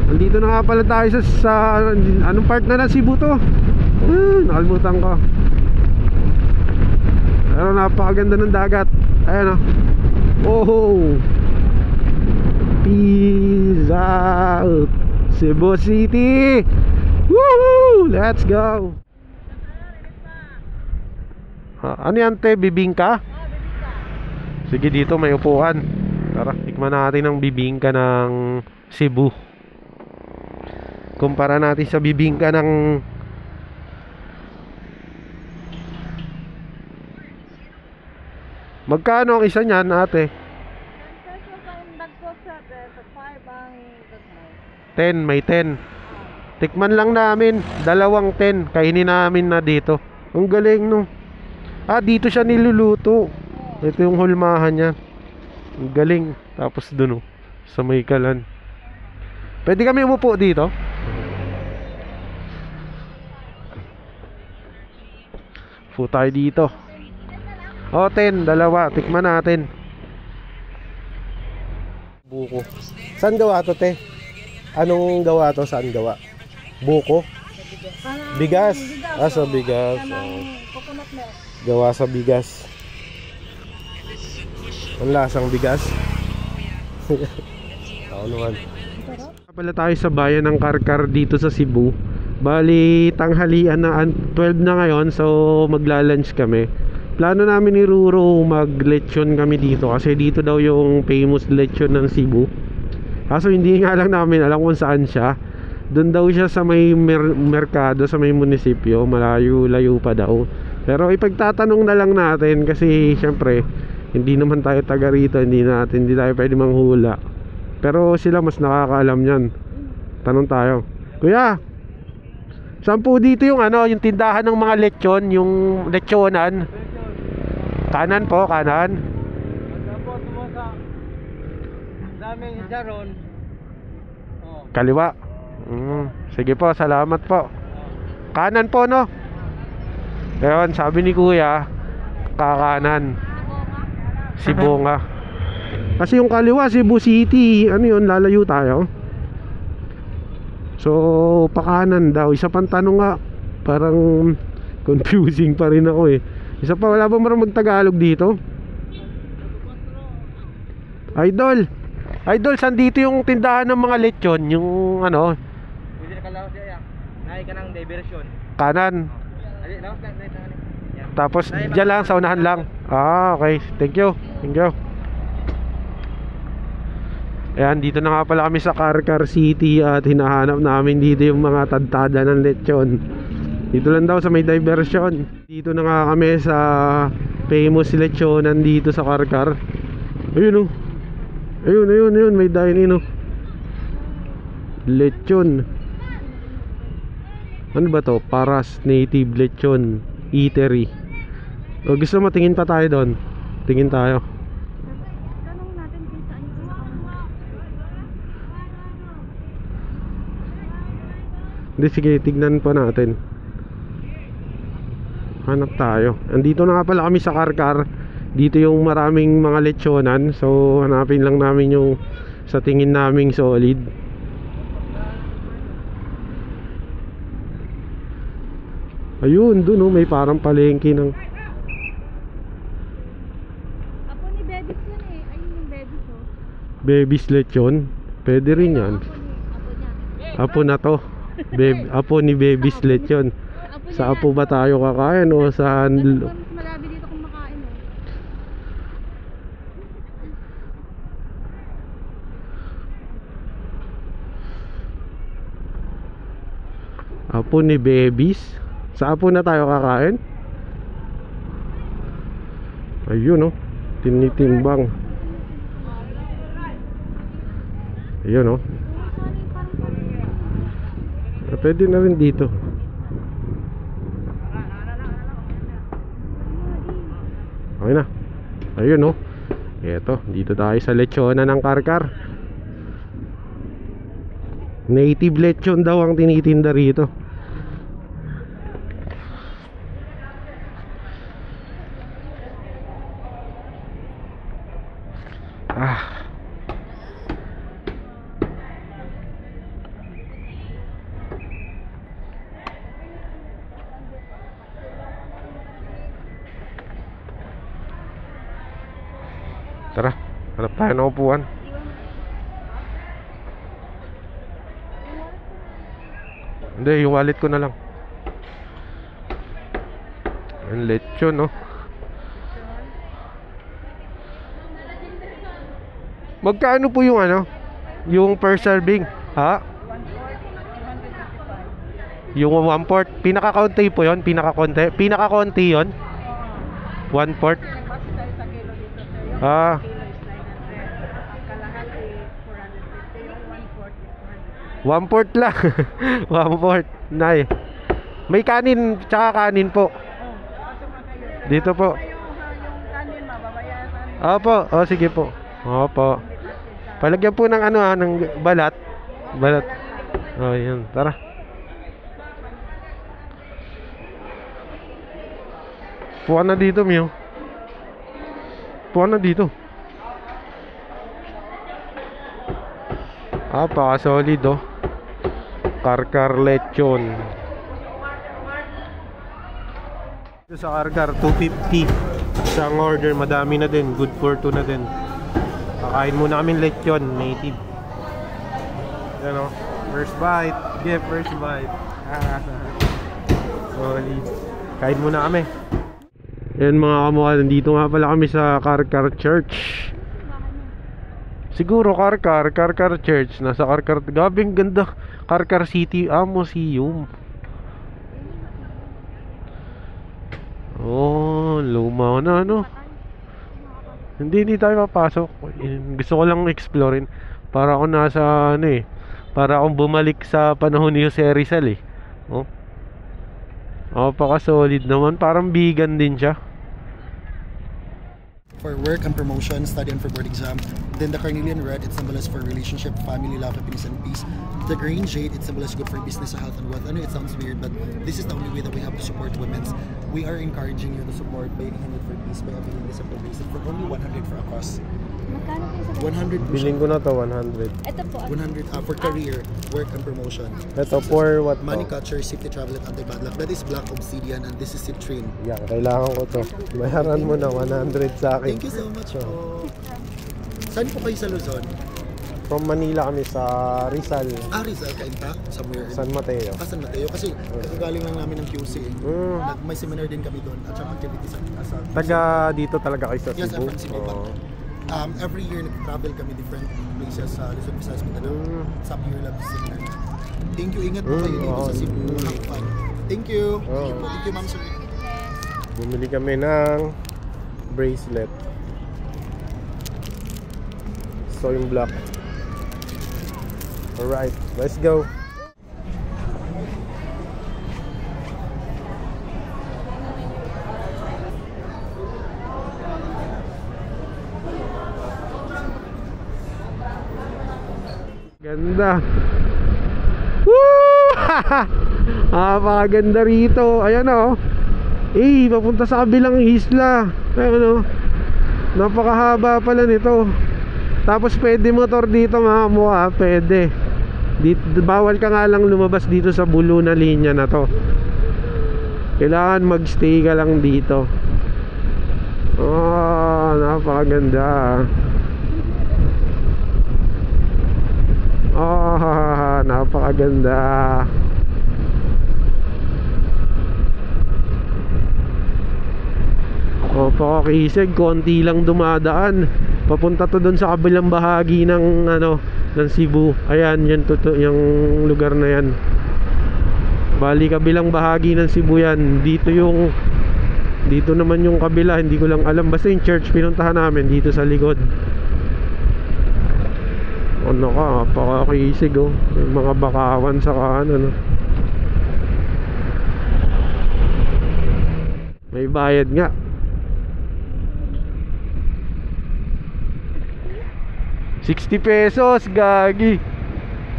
Nandito na nga pala tayo sa anong part na ng Cebu to? Nakalimutan ko. Pero napakaganda ng dagat. Ayan oh. Peace out Cebu City. Woo! Let's go. Ano yan te? Bibingka? Sige, dito may upuan. Tara, tikman natin ang bibingka ng Cebu. Kumpara natin sa bibingka ng magkano ang isa niyan, ate? 10, may 10. Tikman lang namin, dalawang 10. Kainin namin na dito. Ang galing no. Dito siya niluluto. Ito yung hulmahan niya. Ang galing. Tapos dun sa may kalan. Pwede kami umupo dito? Upo tayo dito. 10, dalawa. Tikman natin. Buko. Saan gawa to, te? Anong gawa to? Saan gawa? Buko? Bigas. Sa bigas. Gawa sa bigas. Ang lasang bigas. Naman. Pala tayo sa bayan ng Karkar dito sa Cebu. Bali tanghalian na 12 na ngayon, so magla-lunch kami. Plano namin ni Ruro mag-lechon kami dito kasi dito daw yung famous lechon ng Cebu. Kaso hindi nga lang namin alam kung saan siya. Doon daw siya sa may merkado, sa may munisipyo. Malayo-layo pa daw. Pero ipagtatanong na lang natin kasi syempre hindi naman tayo taga rito, hindi tayo pwede manghula. Pero sila mas nakakaalam niyan. Tanong tayo. Kuya, saan po dito yung yung tindahan ng mga lechon, yung lechonan? Kanan po, kanan. Daming jaron. Kaliwa. Sige po, salamat po. Kanan po, no? Ngayon, sabi ni kuya, kakanan. Sibonga. Kasi yung kaliwa, Cebu City. Ano yun, lalayo tayo. So, pakanan daw. Isa pang tanong nga, parang confusing pa rin ako eh. Isa pa, wala ba marang mag-Tagalog dito? Idol, saan dito yung tindahan ng mga lechon? Yung Pwede ka lang siya. Nahay ka ng diversion. kanan. Tapos dyan lang, sa unahan lang. Okay, thank you. Ayan, dito na nga pala kami sa Karkar City at hinahanap namin dito yung mga tadtada ng lechon. Dito lang daw sa may diversion. Dito na nga kami sa famous lechonan dito sa Karkar. Ayun Ayun, may dine-in lechon. Ano ba to? Paras Native Lechon Eatery. Gusto mo tingin pa tayo doon? Tingin tayo. Tanong natin kung saan ito. Hindi, sige, tignan pa natin. Hanap tayo. Andito na nga pala kami sa Karkar. Dito yung maraming mga lechonan. So hanapin lang namin yung sa tingin naming solid. Ayun, dun may parang palengke ng Apo ni Bebis yun eh. Ayun yung Bebis Bebis lechon. Pwede rin yan. Apo na to. Apo ni Bebis lechon. Sa apo ba tayo kakain o sa Malabi dito kung makain Apo ni Bebis. Sa apo na tayo kakain. Ayun tinitimbang. Ayun pwede na rin dito. Okay na. Ayun eto, dito tayo sa lechonan ng Karkar. Native lechon daw ang tinitinda rito. Tara, hanap tayo ng upuan. Hindi, yung wallet ko na lang. Ang lechon, no? Magkano po yung ano? Yung per serving? Ha? Yung 1/4. Pinaka-konti po yun? Pinaka-konti? Pinaka-konti yun? 1/4? Ah. 1/4 lang. 1/4. Nay. May kanin, tsaka kanin po. Dito po. Opo, oh sige po. Opo. Palagyan po ng ano ng balat. Balat. Oh, yun. Tara. Puwan na dito, Mio. Puwan na dito. Solid oh. Karkar lechon. Sa Karkar 250. Isang order, madami na din. Good for 2 na din. Kakain muna kami lechon, native. Yan oh. First bite. Give first bite. Solid. Kain muna kami. Yan mga kamukha, nandito nga pala kami sa Karkar Church. Siguro Karkar Church. Nasa Karkar. Gabing ganda. Karkar City Museum. Oh, luma na ano. Hindi tayo papasok. Gusto ko lang explorein. Para ako nasa ano eh. Para akong bumalik sa panahon ni Jose Rizal eh. Oh. Paka-solid naman. Parang vegan din siya. For work and promotion, study and for board exam. Then the carnelian red, it symbolizes for relationship, family, love, happiness, and peace. The green jade, it symbolizes good for business, health, and wealth. I know it sounds weird, but this is the only way that we have to support women. We are encouraging you to support by 100 for peace, by availing this appropriation for only 100 for a cause. Magkano po sa 100 po Biling siya. ko na to, 100. Ito po. 100 for career, work, and promotion. Ito for what Money to? culture, safety, travel, at anti-bad luck. That is black obsidian, and this is citrine. Yan, kailangan ko to. Bayaran mo na 100 sa akin. Thank you so much po. Saan po kayo sa Luzon? From Manila kami sa Rizal, Rizal, Cainta, somewhere in San Mateo. San Mateo. Kasi galing lang namin ng QC. May seminar din kami doon at saka activities sa Taga dito talaga kayo sa Yes, I'm Cebu? from Cebu. But, every year nag-travel kami different places sa Luzon, Visayas, Mindanao. Sa Pure Love Seminar. Thank you. Ingat po kayo dito sa Cebu. Have fun. Thank you. Thank you, Ma'am Sir. Bumili kami ng bracelet. So yung black. Alright, let's go. Ganda. Woo! Napakaganda rito. Ayan oh. Papunta sa kabilang isla. Ayan oh. Napakahaba pala nito. Tapos pwede motor dito mga mukha. Pwede dito, bawal ka nga lang lumabas dito sa bulo na linya na to. Kailangan magstay ka lang dito. Napakaganda. Napakaganda. Pakakisig, konti lang dumadaan. Papunta to doon sa kabilang bahagi ng ng Cebu. Ayan, yan yung lugar na yan. Bali kabilang bahagi ng Cebu yan. Dito naman yung kabila, hindi ko lang alam. Basta yung church pinuntahan namin dito sa likod. Pakakisig oh. Yung mga bakawan sa kanan. May bayad nga. 60 pesos, gagi.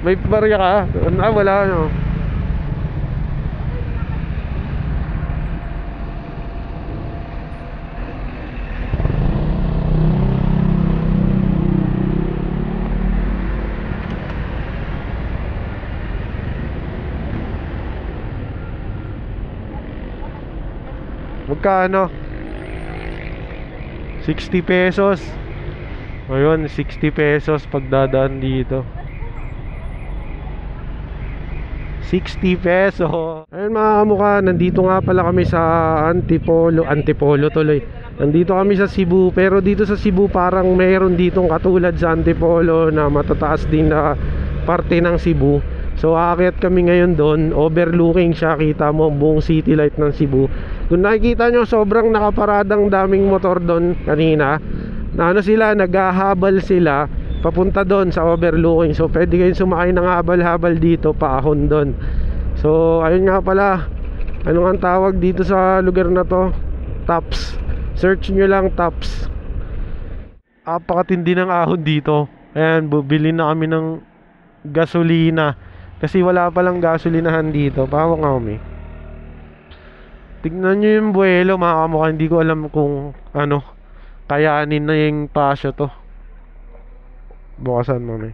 May barya ka? Wala no. Magkano? 60 pesos. Ayun, 60 pesos pagdadaan dito. 60 peso. Ayun mga kamukha, nandito nga pala kami sa Antipolo tuloy. Nandito kami sa Cebu, pero dito sa Cebu parang mayroon ditong katulad sa Antipolo na matataas din na parte ng Cebu. So aakyat kami ngayon doon, overlooking siya, kita mo buong city light ng Cebu. Kung nakikita nyo, sobrang nakaparadang daming motor doon kanina. Na ano sila, naghahabal sila papunta doon sa overlooking. So pwede kayong sumakay ng habal-habal dito, paahon doon. So ayun nga pala, ano ang tawag dito sa lugar na to? Taps. Search nyo lang Taps. Apakatindi ng ahon dito. Ayan, bubili na kami ng gasolina kasi wala palang gasolinahan dito. Pahawa nga kami. Tignan nyo yung buwelo mga kamukha. Hindi ko alam kung ano, kayanin na yung pasyo to. Bukasan mo may.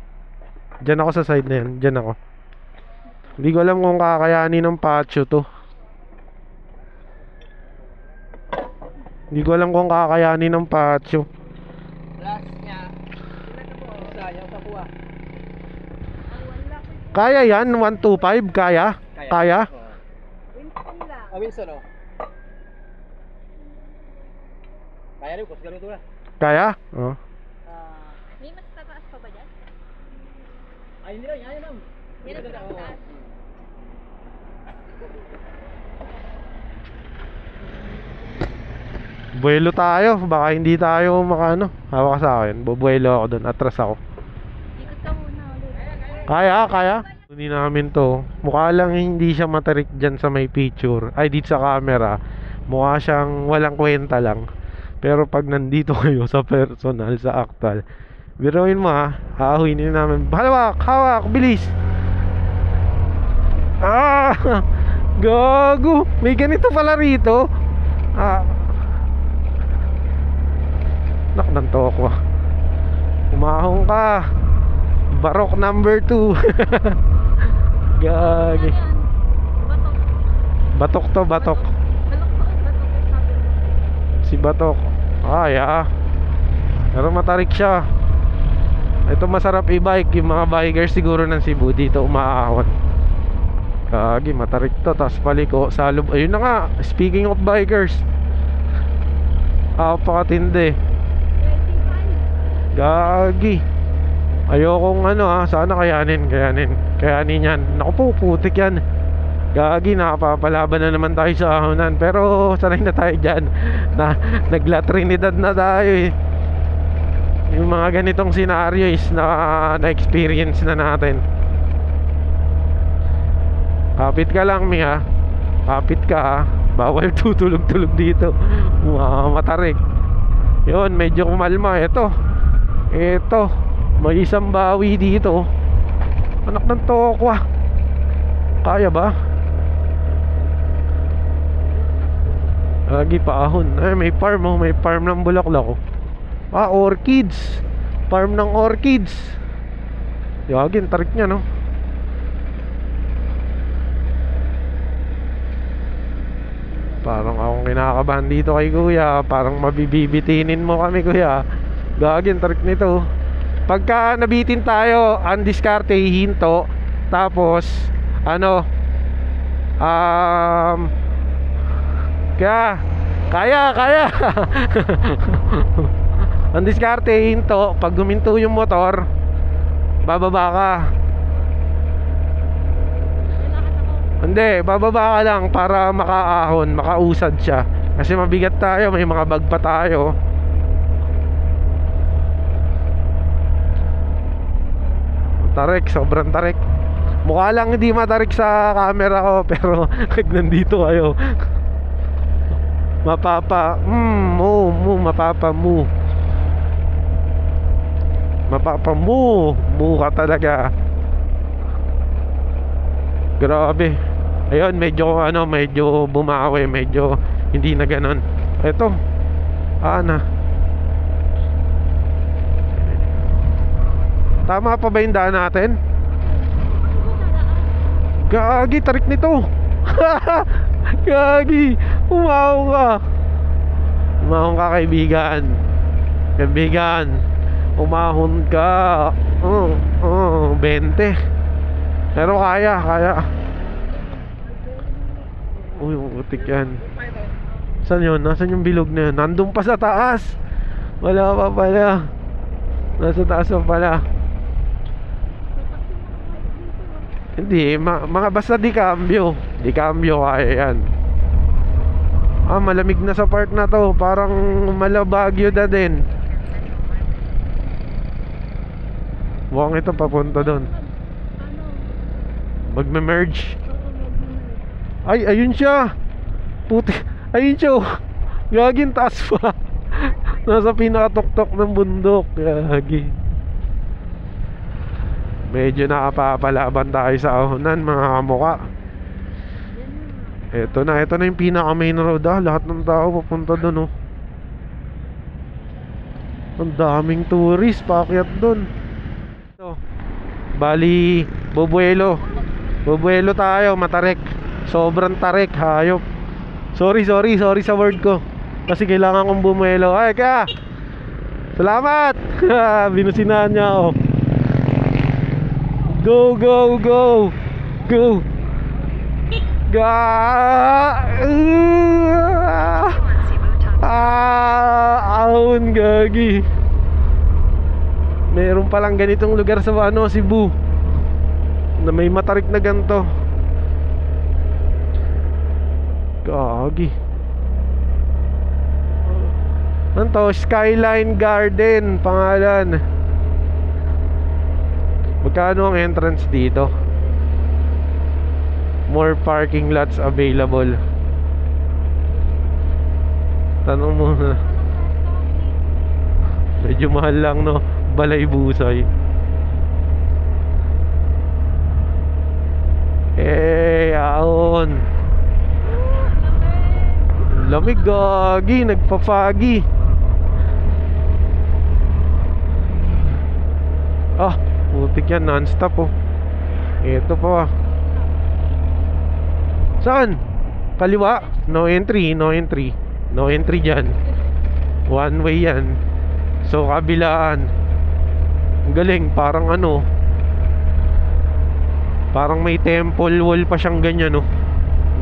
Diyan ako sa side na yan. Diyan ako. Hindi ko alam kung kakayanin ng patio to. Hindi ko alam kung kakayanin ng patio. Last niya. Ilan na po? Isa, yung kakuha. Kaya yan? 125? Kaya? Kaya? Wilson, oh. Kaya rin, kusga rin ito na. Kaya? Oh. May mas tataas pa ba dyan? Ay, hindi lang, yan ma'am. Yan ang tataas. Buwelo tayo, baka hindi tayo makano. Hawak ka sa akin, bubuelo ako doon, atras ako. Ikot ka muna ulit. Kaya? Hindi namin to. Mukha lang hindi siya matarik dyan sa may picture. Ay, dito sa camera. Mukha siyang walang kwenta lang. Pero pag nandito kayo sa personal, sa actual, biruin mo ha, hahuinin namin. Hawak, bilis. Gago. May ganito pala rito. Nak ng toko. Umahong ka. Barok number 2. Gagi. Batok to, batok. Si Batok. Pero matarik siya. Ito masarap i-bike. Yung mga bikers siguro ng Cebu dito umaahon. Gagi, matarik to. Tapos paliko sa loob. Ayun na nga. Speaking of bikers, pakatindi. Gagi. Ayokong sana kayanin yan. Naku po, putik yan. Gagi, nakapapalaban na naman tayo sa ahonan. Pero sanay na tayo dyan. Nagla Trinidad na tayo eh. Yung mga ganitong scenario is na-experience na natin. Kapit ka lang, Mia. Kapit ka ha. Bawal tutulog-tulog dito. Matarik. Yun, medyo kumalma. Ito, may isang bawi dito. Anak ng tokwa. Kaya ba? Lagi paahon. May farm may farm ng bulaklak. Orchids. Farm ng orchids. Yagin, tarik niya no. Parang akong kinakabahan dito kay kuya. Parang mabibibitinin mo kami kuya. Gagin, tarik nito. Pagka nabitin tayo, ang diskarte, hinto. Tapos Kaya ang diskarte, hinto. Pag guminto yung motor, bababa ka. Hindi, bababa ka lang para makaahon, makausad siya. Kasi mabigat tayo, may mga bag pa tayo. Tarik, sobrang tarik. Mukha lang hindi matarik sa camera ko, pero pag nandito kayo, mapapa ka talaga. Grabe. Ayun, medyo bumawi, medyo hindi na ganon. Ito, tama pa ba yung daan natin? Gagi, tarik nito. Gagi, umahon ka kaibigan. Umahon ka. 20. Pero kaya. Uy, utik yan. Saan yun? Nasaan yung bilog na yun? Nandun pa sa taas. Wala pa pala. Nasa taas pa pala. Hindi, mga basta di cambio. Di cambio kaya yan. Ah, malamig na sa part na to. Parang malabagyo na din. Mukhang ito papunta doon. Magme-merge. Ay, ayun siya. Puti. Ayun siya. Gaging taas pa. Nasa pinakatuktok ng bundok. Gagi. Medyo nakapapalaban tayo sa ahonan, mga kamuka. Ito na yung pinaka main road. Lahat ng tao papunta doon. Ang daming tourist paakyat doon. Bali, Bubuelo tayo, Matarek. Sobrang tarik, hayop. Sorry sa word ko. Kasi kailangan kong bumuelo. Ay, kaya salamat. Binusinahan niya ako. Go. Ahon, gagi. Meron palang ganitong lugar sa Cebu na may matarik na ganito. Gagi. Ano to? Skyline Garden pangalan. Magkano ang entrance dito? More parking lots available. Tanong mo na. Medyo mahal lang, no? Balay Busay. Aon. Lamig, gagi. Nagpa-foggy. Ah, putik yan, non-stop oh. Ito pa. Saan? Kaliwa? No entry dyan. One way yan. So kabilaan. Ang galing, parang parang may temple wall pa siyang ganyan, no?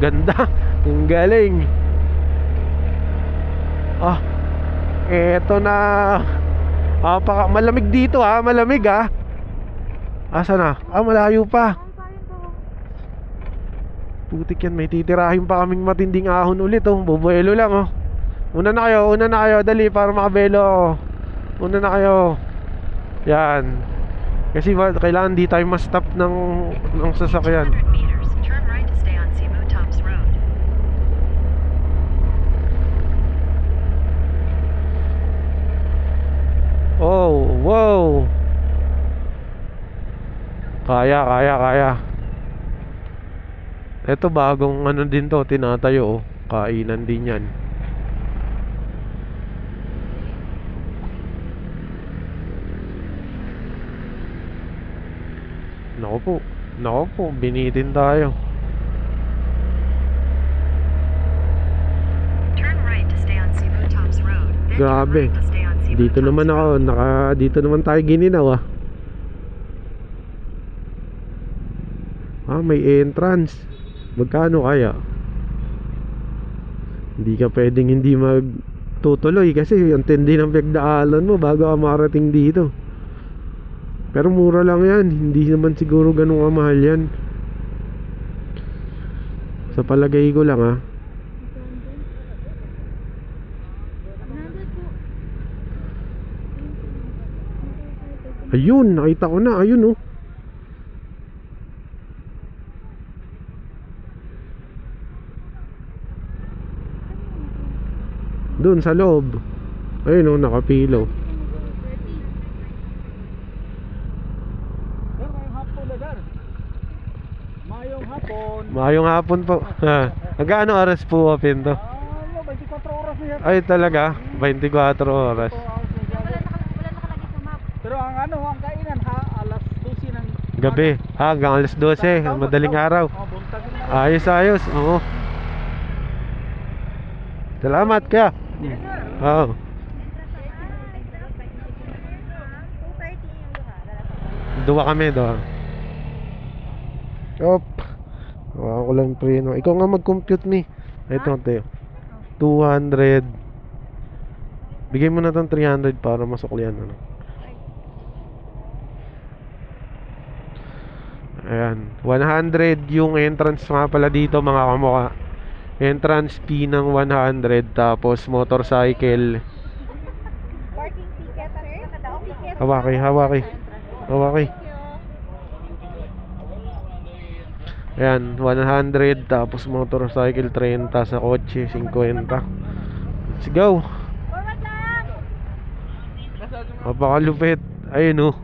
Ganda. Ang galing. Ah, eto na. Malamig dito, malamig, Asa na? Malayo pa. Putik yan, may titirahin pa kaming matinding ahon ulit, Bubuelo lang, Una na kayo, dali para makabelo ako. Una na kayo. Yan. Kasi kailangan di tayo ma-stop ng sasakyan. Oh, wow. Kaya. Ito bagong din to, tinatayo, kainan din yan. Naku po, binitin tayo. Grabe. Dito naman dito naman tayo gininaw, may entrance. Magkano kaya? Hindi ka pwedeng hindi magtutuloy kasi ang tindi ng pagdaanan mo bago ka marating dito. Pero mura lang yan. Hindi naman siguro ganun kamahal yan. Sa palagay ko lang, Ayun, nakita ko na. Ayun, doon sa loob. Ayun, nakapilo. Mayong hapon po. Hanggang oras po open to? 24 oras na yan. Ay talaga? 24 oras. Pero ang kainan alas 12 ng gabi. Hanggang alas 12, madaling araw. Ayos. Oo. Salamat kaya. Oo. Dua kami. Op. Wala ko lang preno. Ikaw nga mag-compute me. Ito, Teo. 200. Bigay mo na tong 300 para masuklian. Ano? Ayan. 100 yung entrance nga pala dito mga kamukha. Entrance fee ng 100. Tapos motorcycle. Parking ticket, sir? Hawaki. Ayan, 100. Tapos motorcycle 30. Sa kotse 50. Let's go. Mapakalupit. Ayun oh.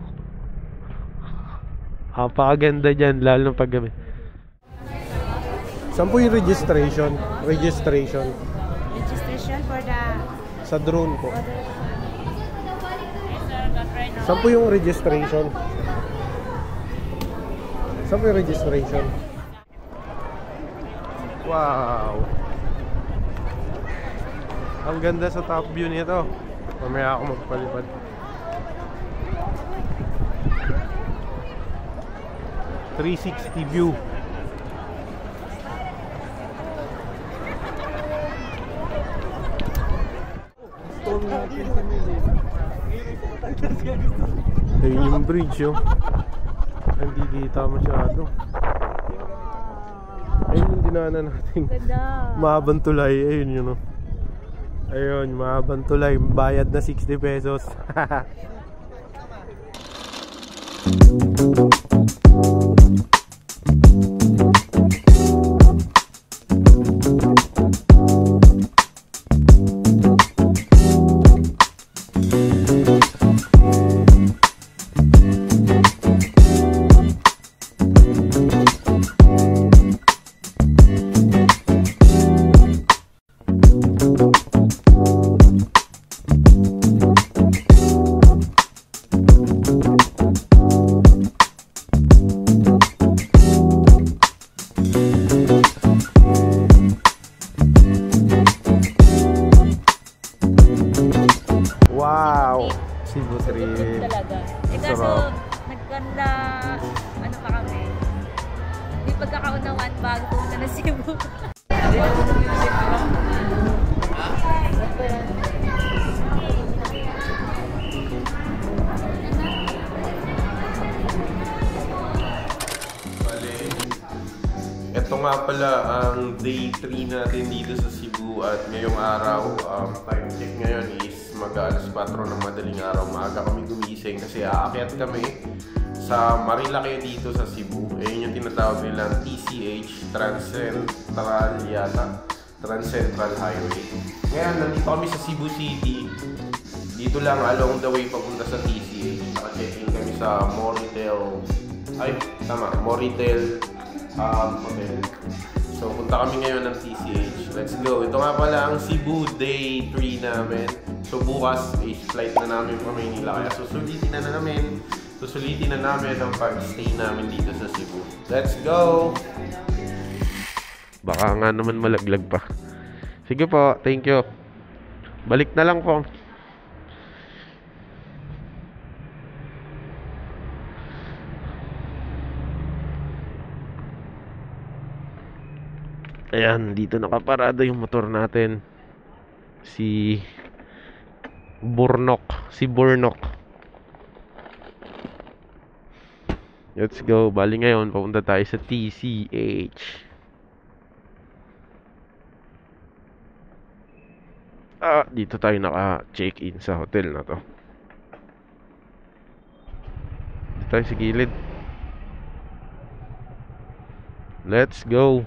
Napakaganda dyan, lalo ng paggabi. Saan po yung registration? Registration for the... sa drone po. Saan po yung registration? Saan po yung registration? Wow! Ang ganda sa top view nito. Mamaya ako magpalipad. .360 view. Ayun yung bridge oh. Hindi kita masyado. Ayun yung dinaanan natin. Mahabang tulay. Ayun yun oh. Ayun, mahabang tulay. Bayad na 60 pesos. Wow! Cebu trip. Talaga. Kaso, Sarap. nagkanda, ano pa kami. Di pagkakaunawaan bago pumunta na Cebu. Ito nga pala ang day 3 natin dito sa Cebu at ngayong araw, time check ngayon is mag-alas 4 ng madaling araw. Maaga kami gumising kasi aakyat kami sa Marilake dito sa Cebu. Ayun yung tinatawag nilang TCH, Trans-Central yata, Trans-Central Highway. Ngayon, nandito kami sa Cebu City. Dito lang along the way papunta sa TCH. Naka-check-in kami sa Moritel. Ay, tama, Moritel hotel. So, punta kami ngayon ng TCH. Let's go. Ito nga pala ang Cebu Day 3 namin. So, bukas is flight na namin from Manila. Kaya susulitin na namin ang pag-stay namin dito sa Cebu. Let's go! Baka nga naman malaglag pa. Sige po, thank you. Balik na lang po. Ayan, dito nakaparada yung motor natin. Si Burnok. Let's go. Bali ngayon, papunta tayo sa TCH. Dito tayo naka-check-in sa hotel na to. Dito tayo sa gilid. Let's go.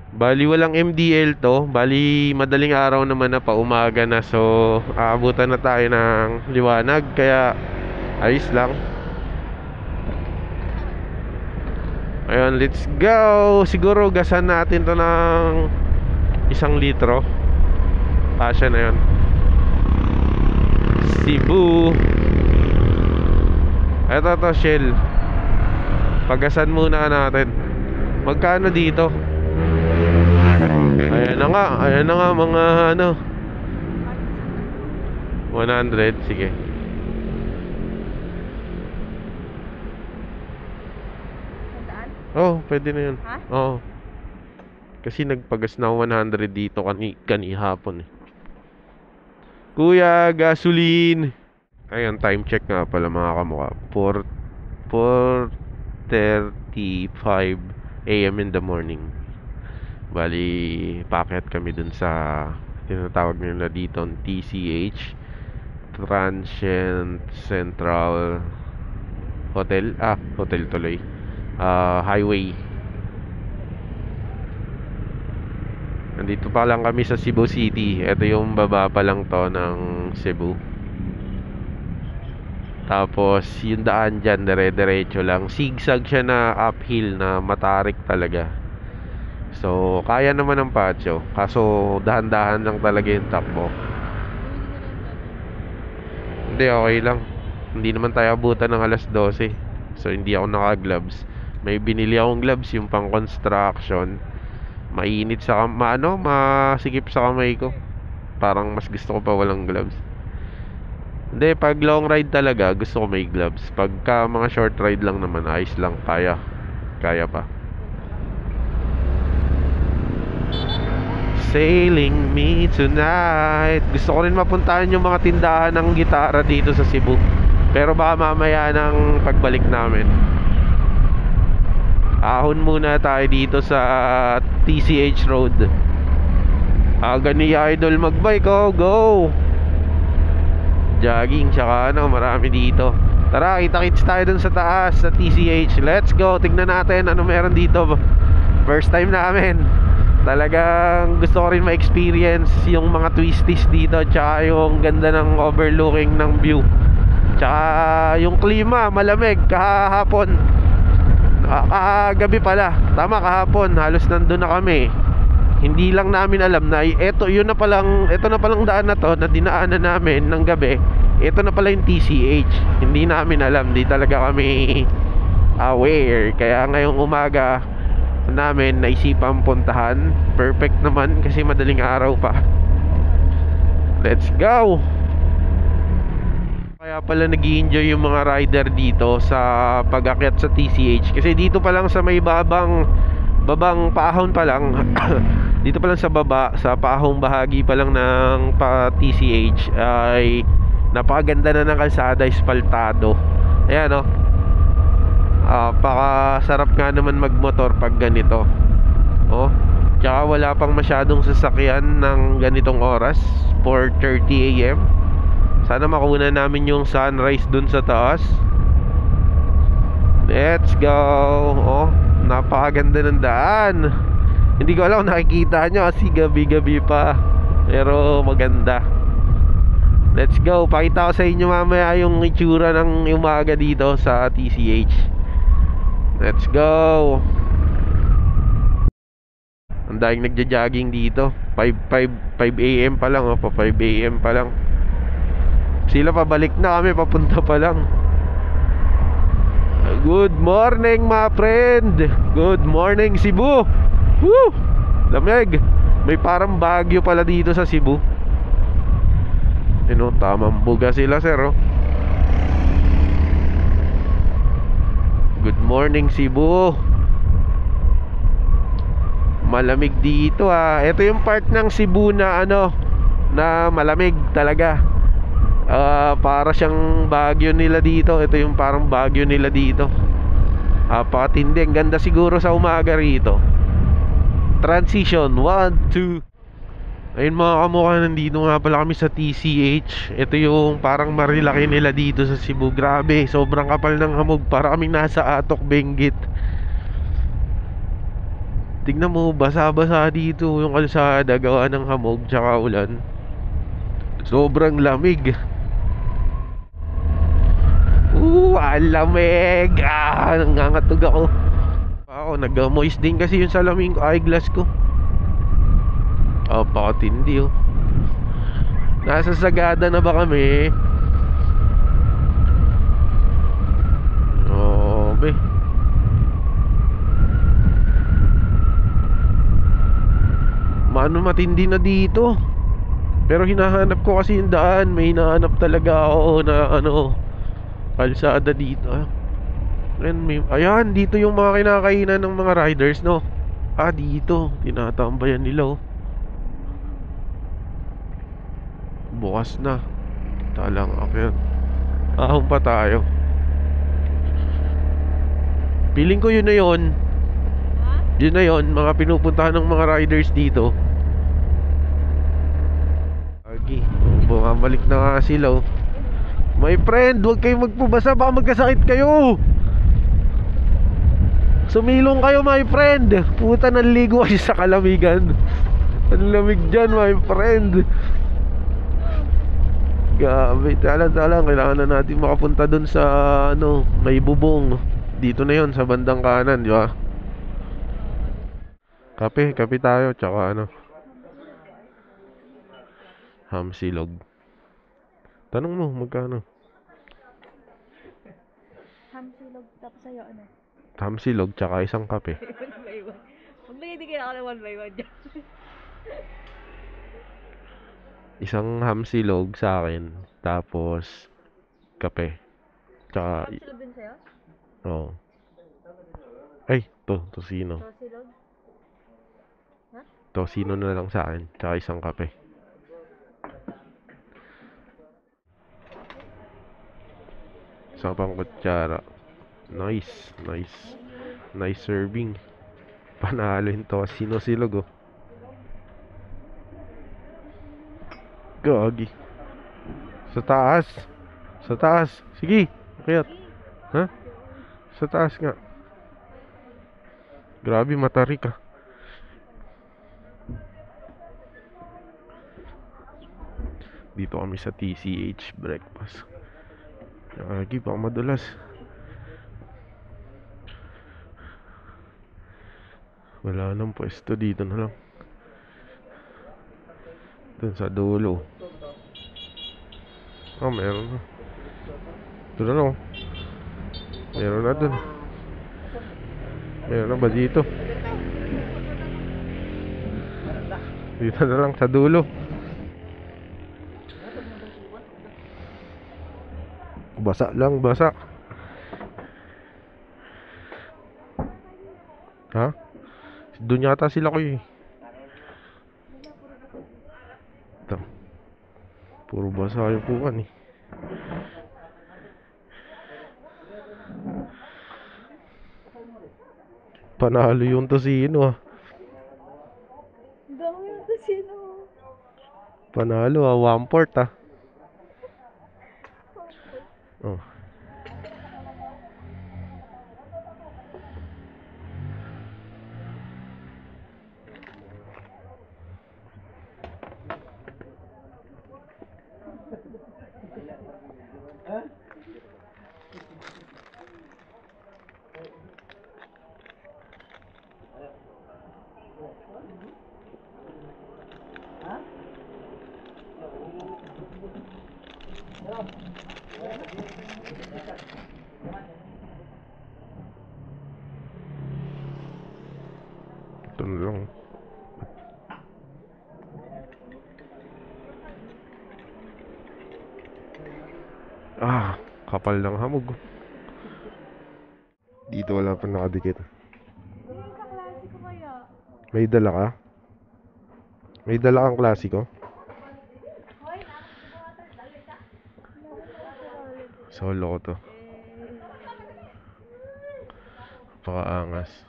Bali walang MDL to. Bali madaling araw naman na, paumaga na. So aabutan na tayo ng liwanag. Kaya ayos lang. Ayun, let's go. Siguro gasan natin to ng 1 litro. Pasya na yun. Cebu. Ito to, Shell. Pagasan muna natin. Magkano dito? Ayan na nga mga ano 100, sige. Oh, pwede na yun. Ha? Oo. Kasi nagpagas na 100 dito kanihapon eh. Kuya, gasoline. Ayun, time check nga pala mga kamukha. 4:35 AM in the morning. Bali, packet kami dun sa tinatawag nila dito TCH, Transient Central Hotel. Hotel tuloy. Highway. Nandito pa lang kami sa Cebu City. Ito yung baba pa lang to ng Cebu. Tapos yung daan dyan, dire-diretso lang. Zigzag siya na uphill na matarik talaga. So, kaya naman ng patio. Kaso, dahan-dahan lang talaga yung takbo. Hindi, okay lang. Hindi naman tayo abutan ng alas 12. So, hindi ako naka-gloves. May binili akong gloves, yung pang construction. Mainit sa masikip sa kamay ko. Parang mas gusto ko pa walang gloves. Hindi, pag long ride talaga gusto ko may gloves. Pagka mga short ride lang naman, ayos lang, kaya pa. Sailing me tonight. Gusto ko rin mapuntahan yung mga tindahan ng gitara dito sa Cebu. Pero baka mamaya ng pagbalik namin. Ahon muna tayo dito sa TCH Road. Aga ni Idol magbike, go! Jogging, tsaka marami dito. Tara, kita-kits tayo dun sa taas, sa TCH. Let's go, tignan natin ano meron dito. First time namin. Talagang gusto ko rin ma-experience yung mga twisties dito, tsaka yung ganda ng overlooking ng view. Tsaka yung klima, malamig kahapon. Gabi pala. Tama, kahapon halos nandun na kami. Hindi lang namin alam na ito na palang daan na to na dinaanan namin ng gabi. Ito na pala yung TCH. Hindi namin alam, di talaga kami aware. Kaya ngayong umaga namin naisipan puntahan. Perfect naman kasi madaling araw pa. Let's go. Kaya pala nag-i-enjoy yung mga rider dito sa pag-akyat sa TCH. Kasi dito pa lang sa may babang paahon pa lang dito pa lang sa baba, sa paahong bahagi pa lang ng TCH ay napakaganda na ng kalsada, espaltado. Ayan pakasarap nga naman magmotor pag ganito. Tsaka wala pang masyadong sasakyan ng ganitong oras, 4:30 AM. Sana makuha namin yung sunrise dun sa taas. Let's go. Napakaganda ng daan. Hindi ko alam kung nakikita nyo kasi gabi-gabi pa. Pero maganda. Let's go. Pakita ko sa inyo mamaya yung itsura ng umaga dito sa TCH. Let's go. Ang daming nagja-jogging dito. 5 AM pa lang. 5 AM pa lang. Sila pabalik na, kami papunta pa lang. Good morning my friend. Good morning Cebu. Woo! Lamig. May parang bagyo pala dito sa Cebu. Tamang buga sila sir. Good morning Cebu. Malamig dito Ito yung part ng Cebu na na malamig talaga. Para siyang bagyo nila dito. Ito yung parang bagyo nila dito. Pakatindi. Ang ganda siguro sa umaga rito. Transition 1, 2. Ayun mga kamukha, nandito nga pala kami sa TCH. Ito yung parang marilaki nila dito sa Cebu. Grabe, sobrang kapal ng hamog. Para kaming nasa Atok, Benguet. Tignan mo, basa-basa dito yung kalsada, gawa ng hamog tsaka ulan. Sobrang lamig. Ang lamig. Nangangatog ako. Nag-moist din kasi yung salamin ko, eyeglass ko. Pakatindi Nasa Sagada na ba kami? Be. Matindi na dito. Pero hinahanap ko kasi yung daan. May hinahanap talaga ako na kalsada dito. Ayan, dito yung mga kinakainan ng mga riders, no? Ah, dito. Tinatambayan nila, oh. Bukas na. Talang akyat. Ahon pa tayo. Feeling ko yun na yun. Yun na yun, mga pinupuntahan ng mga riders dito. Agi, bumabalik na nga sila, oh. My friend, huwag kayong magpubasa, baka magkasakit kayo. Sumilong kayo, my friend. Puta, nanligo kayo sa kalamigan. Ang lamig dyan, my friend. Gabi, talang kailangan na natin makapunta dun sa ano, may bubong. Dito na yon sa bandang kanan, di ba? Kape tayo, tsaka ano, hamsilog. Tanong mo, magkano? Hamsilog, tapos sa'yo ano? Hamsilog, tsaka isang kape. 1 by 1. Huwag nagigigil ako ng 1 by 1 dyan. Isang hamsilog sa akin, tapos kape. Tsaka, Hamsilog din sa'yo? oh. Ay, tosino. Hamsilog? Ha? Tosino na lang sa akin, tsaka isang kape. Sa pang kutsara. Nice serving. Panalo yung tosino silog, oh. Gagi. Sa taas. Sige, akyat. Ha? Sa taas nga. Grabe, matarik, ah. Dito kami sa TCH breakfast. Gagi, baka madulas. Wala nang pwesto, dito na lang. Dun sa dulo. Oh, meron na. Doon na lang. Meron na dun. Meron na ba dito? Dito na lang sa dulo. Basa lang, basa. Ha? Doon yata sila ko, eh. Ito. Puro basa yung pukan, eh. Panalo yung tosino, ah. Dami yung tosino. Panalo, ah. 1/4, ah. Oh. Ito na lang. Ah, kapal ng hamog. Dito wala pa nakadikit. Klasiko kaya. May dala ka? May dala kang klasiko? Solo ko to. Pakaangas.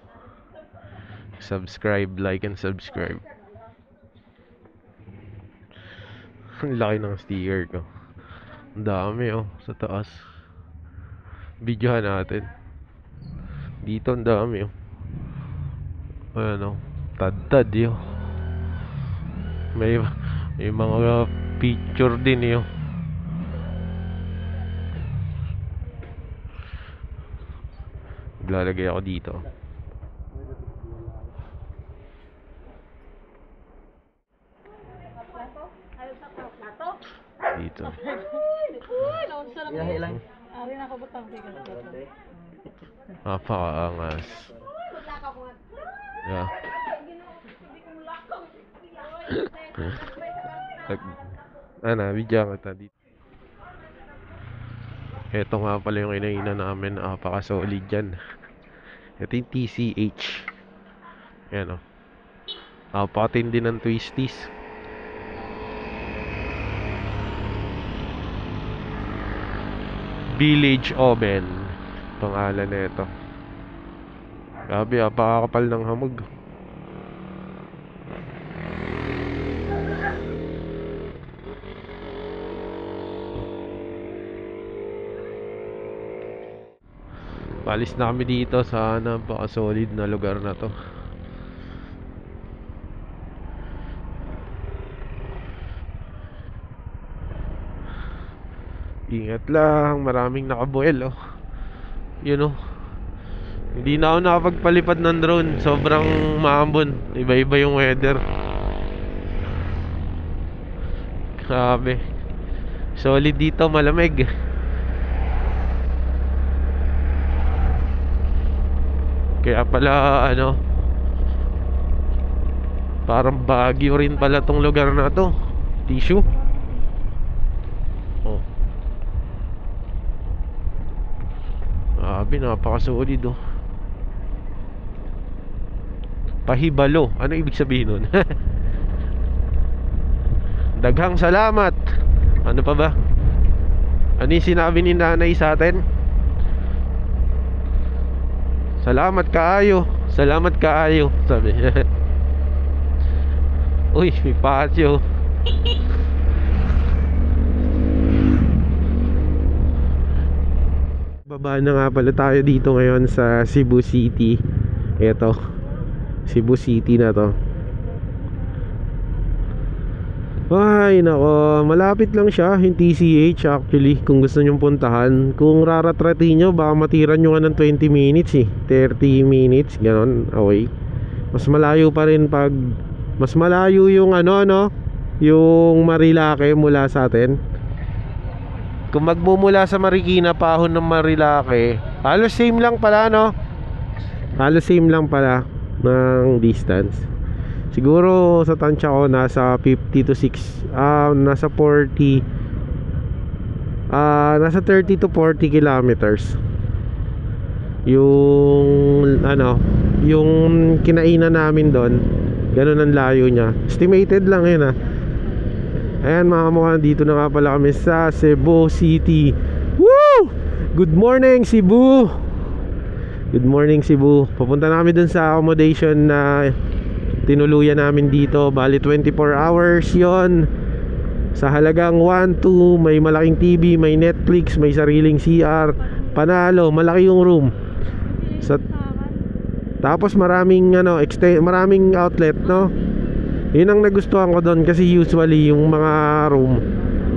Subscribe, like, and subscribe. Ang laki ng sticker ko. Ang dami, oh, sa taas. Videohan natin. Dito ang dami, oh. Ayan, oh. Tad-tad, yun. May mga picture din, yun. Lalagay ako dito. Dito. Napakaangas. Yeah. Ano, video kita dito. Ito nga pala yung inainan namin. Napaka-solid yan. Ito yung TCH. Ayan o. Napakatindi ng twisties. Village Oven. Pangalan na ito. Grabe, napakakapal ng hamog. Palis na kami dito sa napaka-solid na lugar na to. Ingat lang, maraming nakabuel oh. Yun oh. Hindi na ako nakapagpalipad ng drone. Sobrang maambon. Iba-iba yung weather. Grabe. Solid dito, malamig. Kaya pala ano, parang Baguio rin pala tong lugar na to. Tissue. Oh. Grabe, napaka-solid oh. Pahibalo. Ano ibig sabihin nun? Daghang salamat. Ano pa ba? Ano yung sinabi ni nanay sa atin? Salamat kaayo. Salamat kaayo, sabi. Uy, may patio. Baba na nga pala tayo dito ngayon sa Cebu City. Ito, Cebu City na to. Ay nako, malapit lang siya, yung TCH actually. Kung gusto nyong puntahan, kung raratratin nyo, baka matira nyo nga ng 20 minutes 30 minutes, ganon, away. Mas malayo pa rin pag, mas malayo yung yung Marilake mula sa atin. Kung magmumula sa Marikina, Pahon ng Marilake, halos same lang pala halos same lang pala ng distance. Siguro sa tansya ko nasa 50 to 6 nasa 40 nasa 30 to 40 kilometers yung yung kinainan namin doon. Ganun ang layo niya. Estimated lang yun Ayan mga kamukha, dito na nga pala kami sa Cebu City. Woo! Good morning Cebu. Good morning Cebu. Papunta na kami dun sa accommodation na tinuluyan namin dito. Bali 24 hours yon. Sa halagang 1-2, may malaking TV, may Netflix, may sariling CR. Panalo, malaki yung room. Tapos maraming maraming outlet, no? Yun ang nagustuhan ko doon, kasi usually yung mga room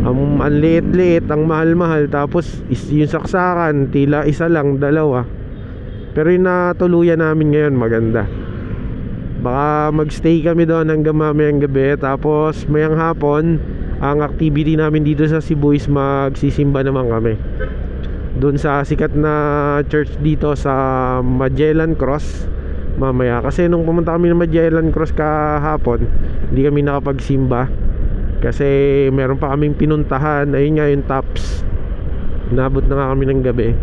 ang liit-liit, ang mahal-mahal, tapos yung saksakan tila isa lang, dalawa. Pero yung natuluyan namin ngayon maganda. Baka magstay kami doon hanggang mamayang gabi. Tapos mayang hapon, ang activity namin dito sa Cebu is magsisimba naman kami doon sa sikat na church dito sa Magellan Cross mamaya. Kasi nung pumunta kami ng Magellan Cross kahapon, hindi kami nakapagsimba kasi meron pa kaming pinuntahan. Ayun nga yung Tops, nabot na nga kami ng gabi.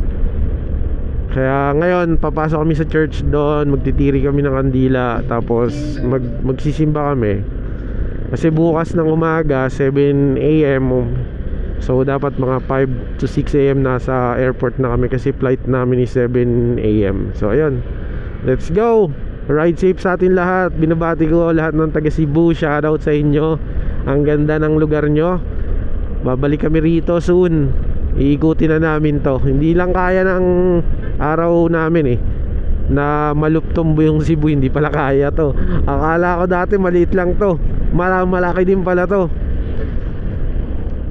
Kaya ngayon papasok kami sa church doon, magtitiri kami ng kandila, tapos magsisimba kami. Kasi bukas ng umaga 7 AM, so dapat mga 5 to 6 AM nasa airport na kami, kasi flight namin is 7 AM. So ayun, let's go. Ride safe sa atin lahat. Binabati ko lahat ng taga Cebu. Shoutout sa inyo. Ang ganda ng lugar nyo. Babalik kami rito soon. Iikutin na namin to. Hindi lang kaya ng araw namin na maluptombo yung Cebu. Hindi pala kaya to. Akala ko dati maliit lang to. Malaki din pala to.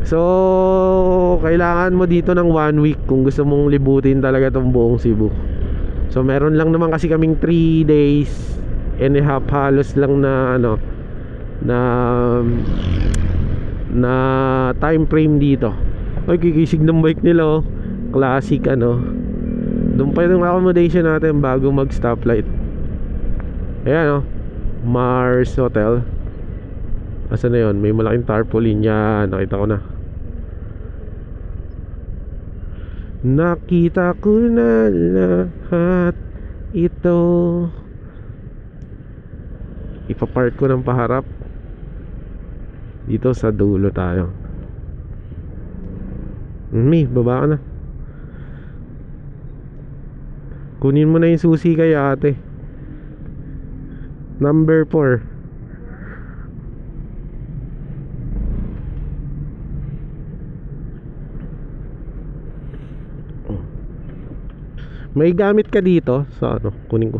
So kailangan mo dito ng 1 week kung gusto mong libutin talaga tong buong Cebu. So meron lang naman kasi kaming 3 days and a half halos lang na time frame dito. Ay, kikisig ng bike nila classic doon pa yung accommodation natin bago mag stoplight. Ayan Mars Hotel. Asa na yun? May malaking tarpaulin yan. Nakita ko na. Nakita ko na lahat ito. Ipapark ko ng paharap. Dito sa dulo tayo. Baba ka na. Kunin mo na yung susi kay ate. Number 4. May gamit ka dito sa ano, kunin ko.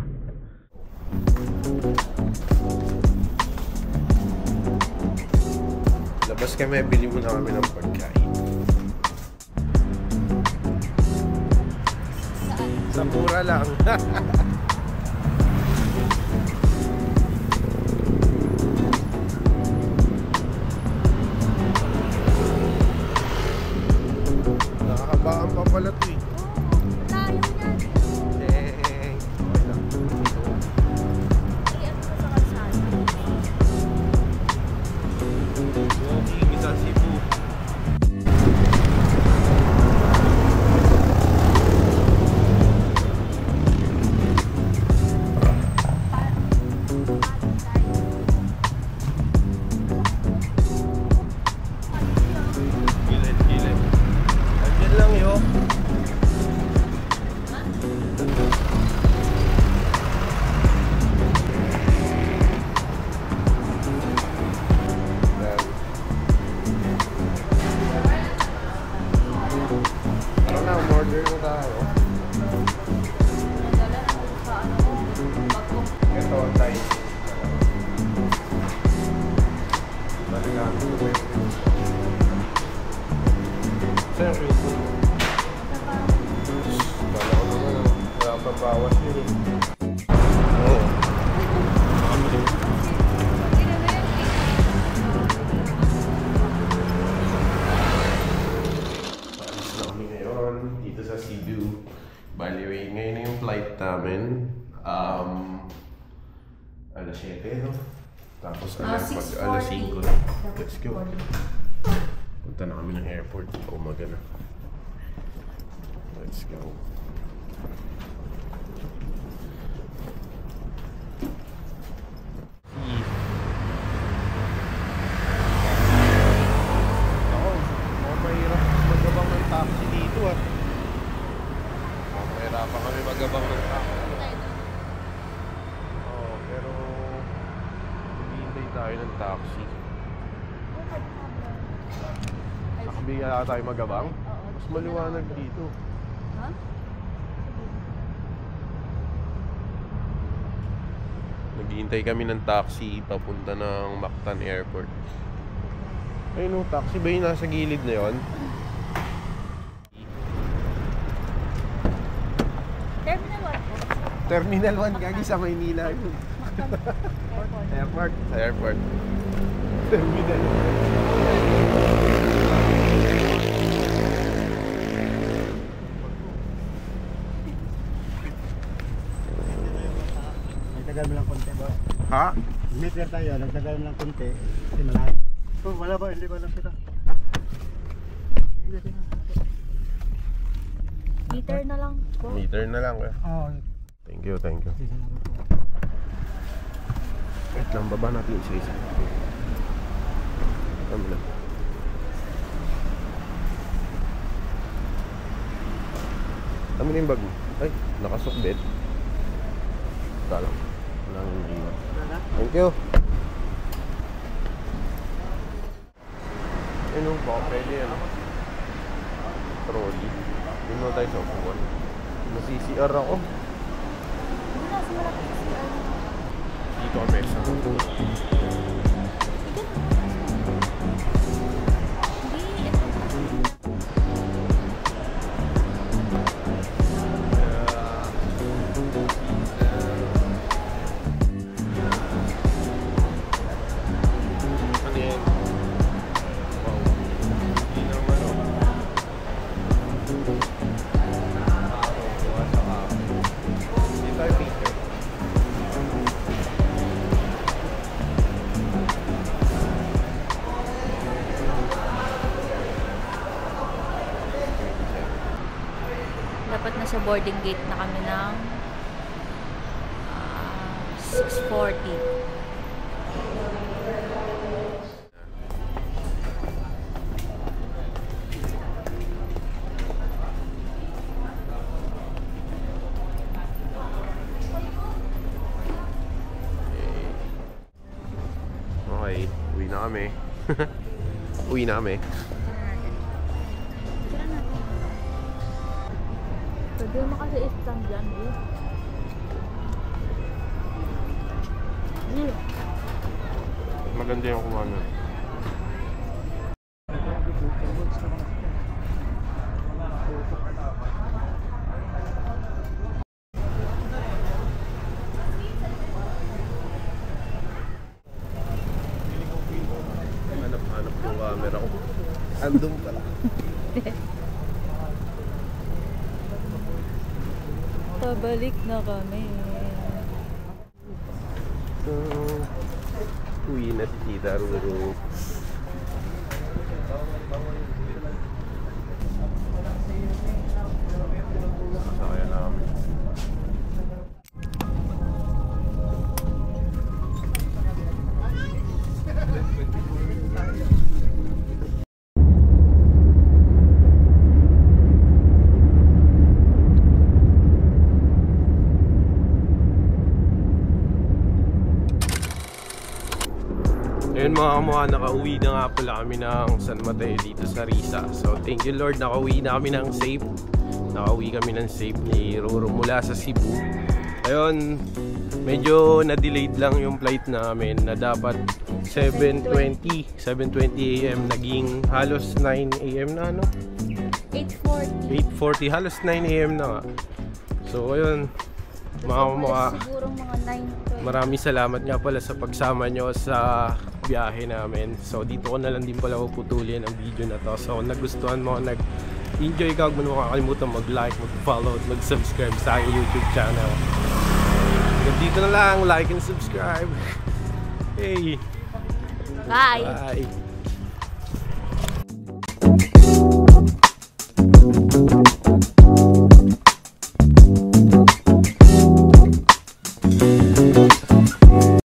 Labas kami, bili muna kami ng pagkain. Sa mura lang. Nakakabaan pa pala ito eh. Dito sa Cebu. Bali, ngayon na yung flight namin. Alas 7, no? Tapos alas 5 na. Let's go. Punta na kami ng airport. Umaga na. Let's go. Ako, mahirap magabang ng taxi dito ah. Mahirapan kami magabang ng taxi. Pero hihintay tayo ng taxi. Nakabigyan na tayo magabang? Mas maliwanag dito. Ha? Naghihintay kami ng taxi papunta ng Mactan Airport. Ayun o, taxi ba yung nasa gilid na yun? Terminal 1 po. Terminal 1, gagi sa Maynila yun. Airport. Airport. Terminal 1. Nagtagal mo lang konti ba? Ha? Meter tayo, nagtagal mo lang konti. Kasi malayo. Oh, wala ba? Hindi ba lang kita? Meter na lang po. Meter na lang eh. Oo. Thank you, thank you. Wait lang, baba natin isa-isa. Kami lang. Kami na yung bag mo. Ay, nakasukbit. Talang. Walang iwan. Thank you. Ayun po, pwede yan. Trolley. Yun mo tayo sa upuan. Nasi-CR ako. Dito kami sa nasa boarding gate na kami ng 6:40. Okay, uwi na kami. Uwi na kami. Pwede mo kasi i-stand dyan, eh. Maganda yung kumano. Hanap yung camera ko. Andun pala. Pabalik na kami. So, uwi na si Tita Ruru. Sasakaya namin. Ayun mga kamukha, nakauwi na nga pala kami ng San Mateo dito sa Risa. So thank you Lord, nakauwi na kami ng safe. Nakauwi kami ng safe ni Roro mula sa Cebu. Ayun, medyo na-delayed lang yung flight namin na dapat 7:20 AM, naging halos 9 AM na, ano? 8:40, halos 9 AM na nga. So ayun, mga kamukha, siguro mga 9:30. maraming salamat nga pala sa pagsama nyo sa biyahe namin. So dito ko na lang din pala puputulin ang video na to. So kung nagustuhan mo, nag-enjoy ka, huwag mo makakalimutan mag-like, mag-follow at mag-subscribe sa aking YouTube channel. Dito na lang, like and subscribe. Hey! Bye! Bye!